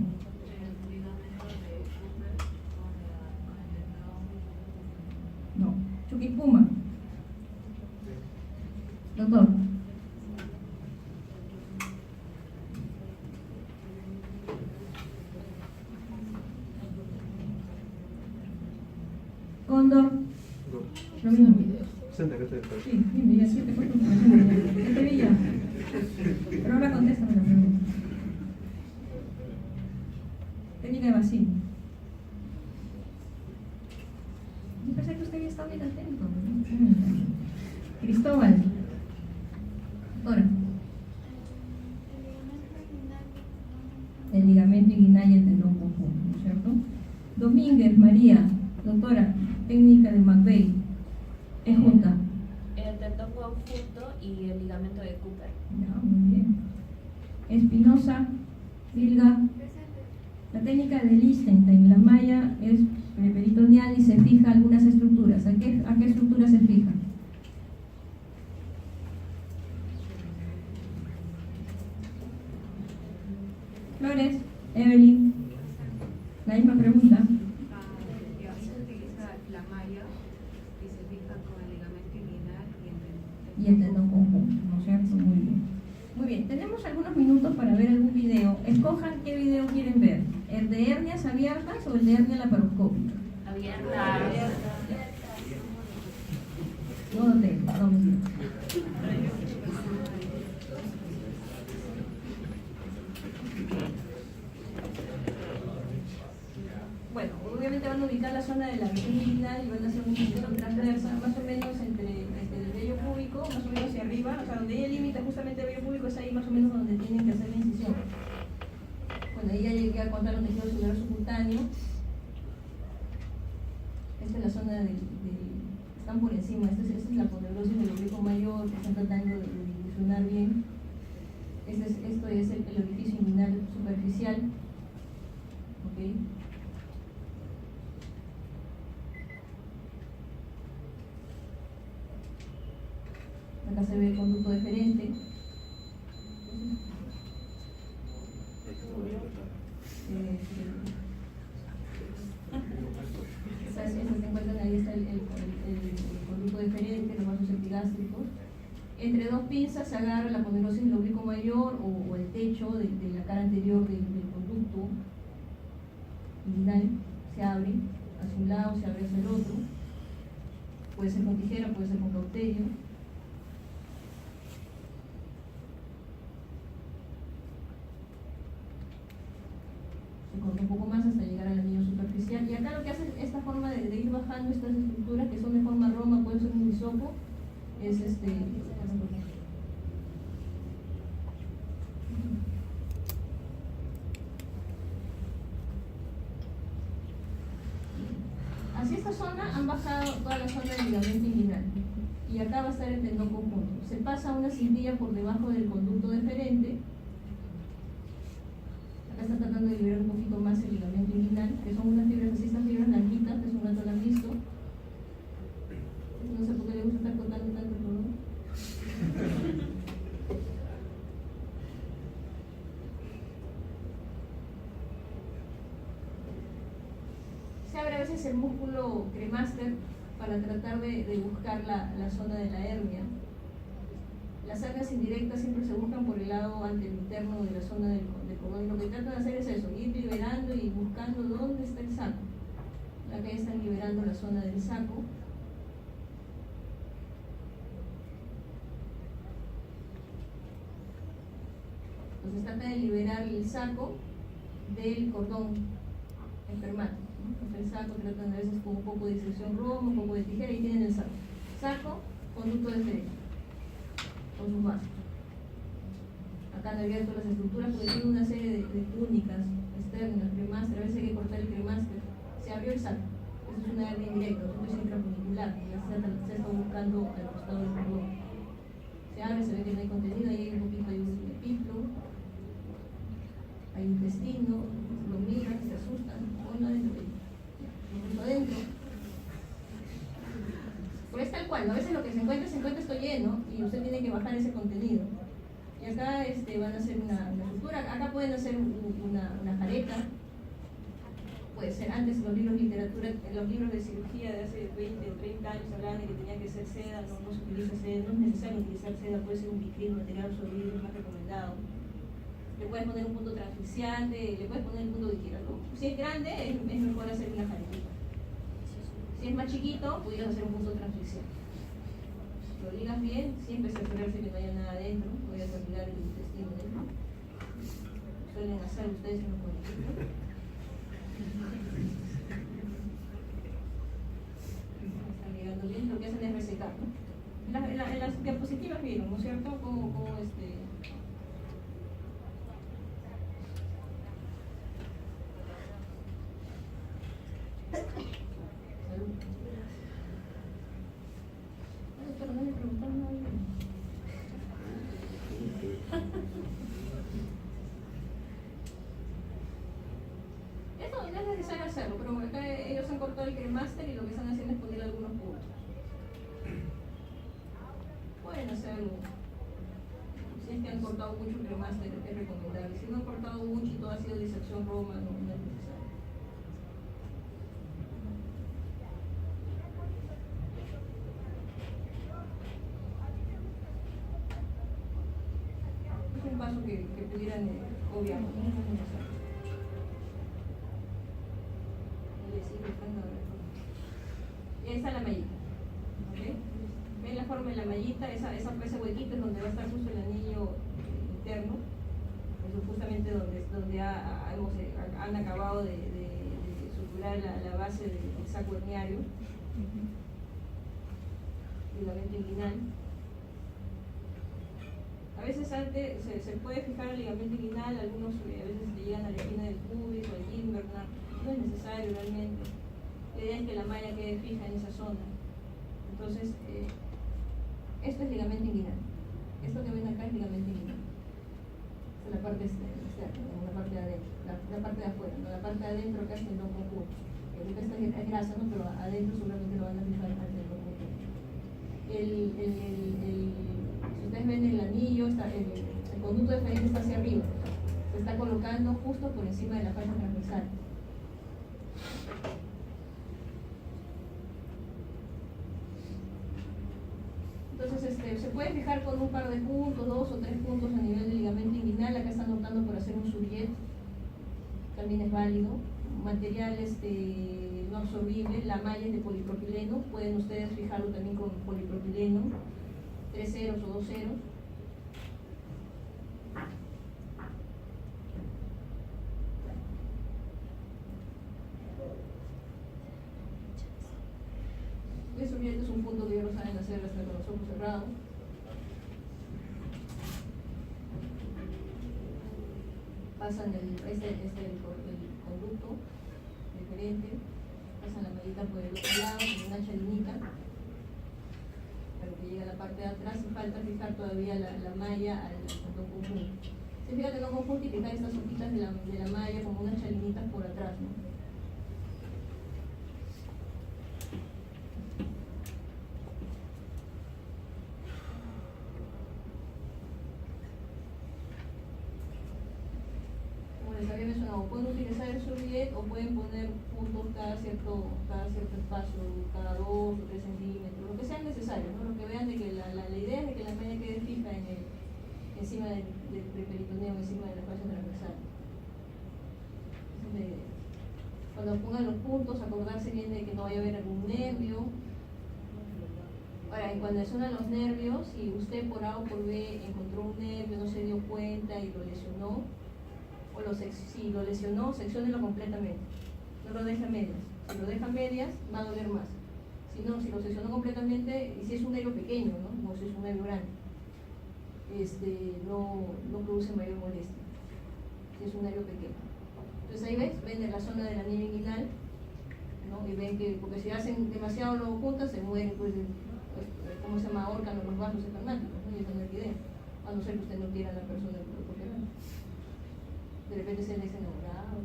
Speaker 1: No. Chuquipuma. Doctor. Cóndor. Lo mismo.
Speaker 9: Senta, que estoy
Speaker 1: Sí, dime, ya siete por ¿Qué te vi ya? Pero ahora contéstame la pregunta. Técnica de Bassini. Yo pensé que usted había estado bien atento. Cristóbal. Doctora. El ligamento inguinal y el tendón conjunto, ¿no es cierto? Domínguez, María. Doctora, técnica de McVeigh. Es junta.
Speaker 4: El tendón conjunto y el ligamento de Cooper.
Speaker 1: Ya, muy bien. Espinosa, Vilga. La técnica de Lichtenstein, la malla es peritoneal y se fija algunas estructuras. ¿A qué estructura se fija? Flores, Evelyn. La misma pregunta.
Speaker 8: Se utiliza la malla y se fija con el ligamento inguinal
Speaker 1: Y el tendón conjunto, ¿no es cierto? Muy bien. Muy bien, tenemos algunos minutos para ver algún video. Escojan qué video quieren ver. ¿El de hernias abiertas o el de hernia laparoscópica?
Speaker 4: Abierta.
Speaker 1: No lo tengo, no mentira. Bueno, obviamente van a ubicar la zona de la región inguinal y van a hacer una incisión transversa, más o menos entre el vello púbico, más o menos hacia arriba, o sea, donde ella limita justamente el vello púbico es ahí más o menos donde tienen que hacer la incisión. Bueno, ahí ya llegué a contar los tejidos celulares subcutáneos. Esta es la zona están por encima, esta es la poneurosis del oblicuo mayor, que están tratando de difusionar bien. Esto es el orificio inguinal superficial. ¿Ok? Acá se ve el conducto deferente. Se encuentran ahí, está el conducto deferente, los vasos epigástricos. Entre dos pinzas se agarra la poneurosis del oblicuo mayor o el techo de la cara anterior del conducto inguinal, se abre hacia un lado, se abre hacia el otro. puede ser con tijera, puede ser con cauterio. Se corta un poco más hasta llegar al anillo superficial. Y acá lo que hace esta forma de ir bajando estas estructuras que son de forma roma, puede ser un hisopo, es hacia esta zona han bajado toda la zona del ligamento inguinal y acá va a estar el tendón conjunto. Se pasa una cintilla por debajo del conducto deferente. Acá está tratando de liberar un poquito más el ligamento inguinal, que son unas fibras así, estas fibras larguitas, que hace un rato la han visto. No sé por qué le gusta estar cortando tanto el cordón. Se abre a veces el músculo cremaster para tratar de buscar la zona de la hernia. Las hernias indirectas siempre se buscan por el lado anterointerno de la zona del cordón, y lo que tratan de hacer es eso, ir liberando y buscando dónde está el saco. Acá ya están liberando la zona del saco. Entonces trata de liberar el saco del cordón enfermante. El saco tratan a veces con un poco de disección roma, un poco de tijera, y tienen el saco. Saco, conducto deferente, con sus vasos. Acá han abierto las estructuras porque tiene una serie de túnicas externas, cremaster, a veces hay que cortar el cremaster. Se abrió el saco. Eso es una hernia indirecta, es intrafunicular, se está buscando al costado del cordón. Se abre, se ve que no hay contenido, ahí hay un poquito, hay un epiplo, hay intestino, lo miran, se asustan, bueno, adentro, adentro. Pues tal cual, ¿no? A veces lo que se encuentra esto lleno y usted tiene que bajar ese contenido. Y acá van a hacer una estructura, acá pueden hacer una jareta. Puede ser, antes los libros de literatura, los libros de cirugía de hace 20 o 30 años hablaban de que tenía que ser seda, no se utiliza seda, no es necesario utilizar seda, puede ser un vitrino, material absorbible, es más recomendado. Le puedes poner un punto transficiante, le puedes poner el punto que quieras, ¿no? Si es grande, es mejor hacer una jaretita. Si es más chiquito, pudieras hacer un punto transficiante. Lo ligas bien, siempre asegurarse que no haya nada adentro, voy a retirar el intestino dentro. Suelen hacer ustedes en los colegios. Están ligando bien, lo que hacen es resecar, ¿no? En las diapositivas vieron, ¿no es cierto? Como Salud. Ay, pero no me preguntaron nada. Eso no es necesario hacerlo, pero acá ellos han cortado el cremaster y lo que están haciendo es poner algunos puntos. Pueden hacerlo. Si es que han cortado mucho el cremaster, es recomendable. Si no han cortado mucho y todo ha sido disección roma, no es necesario. Es un paso que pudieran obviar, no es necesario. Y ahí está la mallita. ¿Okay? ¿Ven la forma de la mallita? Ese huequito es donde va a estar justo el anillo interno. Eso es justamente donde han acabado de suturar la base del saco herniario, ligamento inguinal. A veces antes se puede fijar el ligamento inguinal, algunos a veces le llegan a la esquina del pubis o al invernar, no es necesario realmente. La idea es que la malla quede fija en esa zona. Entonces, esto es ligamento inguinal. Esto que ven acá es ligamento inguinal. Esta es la parte externa, la parte de adentro, la parte de afuera, ¿no? La parte de adentro acá es el tendón conjunto. Ahorita esta es grasa, ¿no? Pero adentro seguramente lo van a fijar al tendón conjunto. Si ustedes ven el anillo, el conducto deferente está hacia arriba. Se está colocando justo por encima de la fascia transversal. Entonces se puede fijar con un par de puntos, 2 o 3 puntos a nivel del ligamento inguinal. Acá están optando por hacer un surjet, también es válido, material no absorbible, la malla es de polipropileno, pueden ustedes fijarlo también con polipropileno, 3 ceros o 2 ceros. Eso bien es un punto que ya lo saben hacer hasta con los ojos cerrados. Pasan el conducto diferente, pasan la mallita por el otro lado con una chalinita para que llegue a la parte de atrás y falta fijar todavía la malla al cordón conjunto. Se fija que no conjunto y fijar estas hojitas de la malla como unas chalinitas por atrás, ¿no? Les había mencionado, pueden utilizar el surbillet o pueden poner puntos cada cierto espacio, cada 2 o 3 centímetros, lo que sea necesario, ¿no? Lo que vean de que la idea es de que la malla quede fija encima del peritoneo, encima de la falla transversal. Esa es la idea. Cuando pongan los puntos, acordarse bien de que no vaya a haber algún nervio. Ahora, cuando suenan los nervios, si usted por A o por B encontró un nervio, no se dio cuenta y lo lesionó, si lo lesionó, secciónelo completamente, no lo deje a medias. Si lo deja a medias, va a doler más. Si no, si lo seccionó completamente, y si es un nervio pequeño, ¿no? O si es un nervio grande, no produce mayor molestia. Si es un nervio pequeño. Entonces ahí ven de la zona de la nieve inguinal, ¿no? Y ven que, porque si hacen demasiado luego juntas, se mueren, pues, ¿cómo se llama? Ahorcan los vasos espermáticos, ¿no? Y eso no es idea, a no ser que usted no quiera a la persona porque de repente se les enamorado.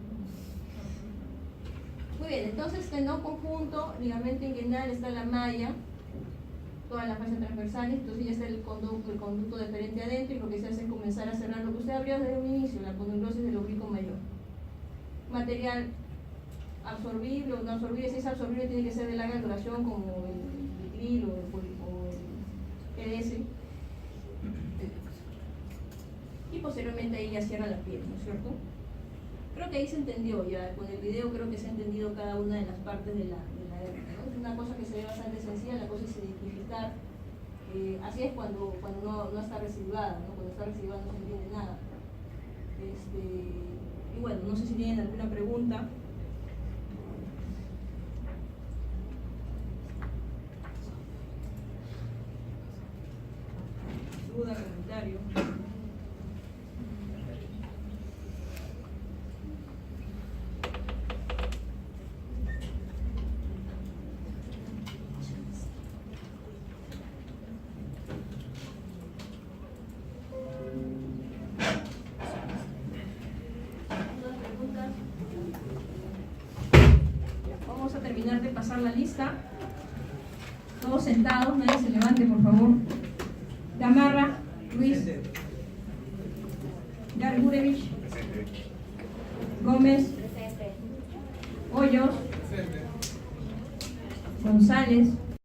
Speaker 1: Muy bien, entonces tendón conjunto, ligamento inguinal, está la malla, todas las fallas transversales, entonces ya está el conducto deferente adentro y lo que se hace es comenzar a cerrar lo que usted abrió desde un inicio, la poneurosis del oblicuo mayor. Material absorbible o no absorbible, si es absorbible tiene que ser de larga duración como el vitril o el PDS. Y posteriormente ahí ya cierra la piel, ¿no es cierto? Creo que ahí se entendió ya, con el video creo que se ha entendido cada una de las partes de la hernia, ¿no? Es una cosa que se ve bastante sencilla, la cosa es identificar, así es cuando no está residuada, ¿no? Cuando está residuada no se entiende nada. Y bueno, no sé si tienen alguna pregunta. Duda, comentario. Vamos a terminar de pasar la lista. Todos sentados, nadie se levante, por favor. Gamarra, Luis. Gargurevich. Gómez. Hoyos. González.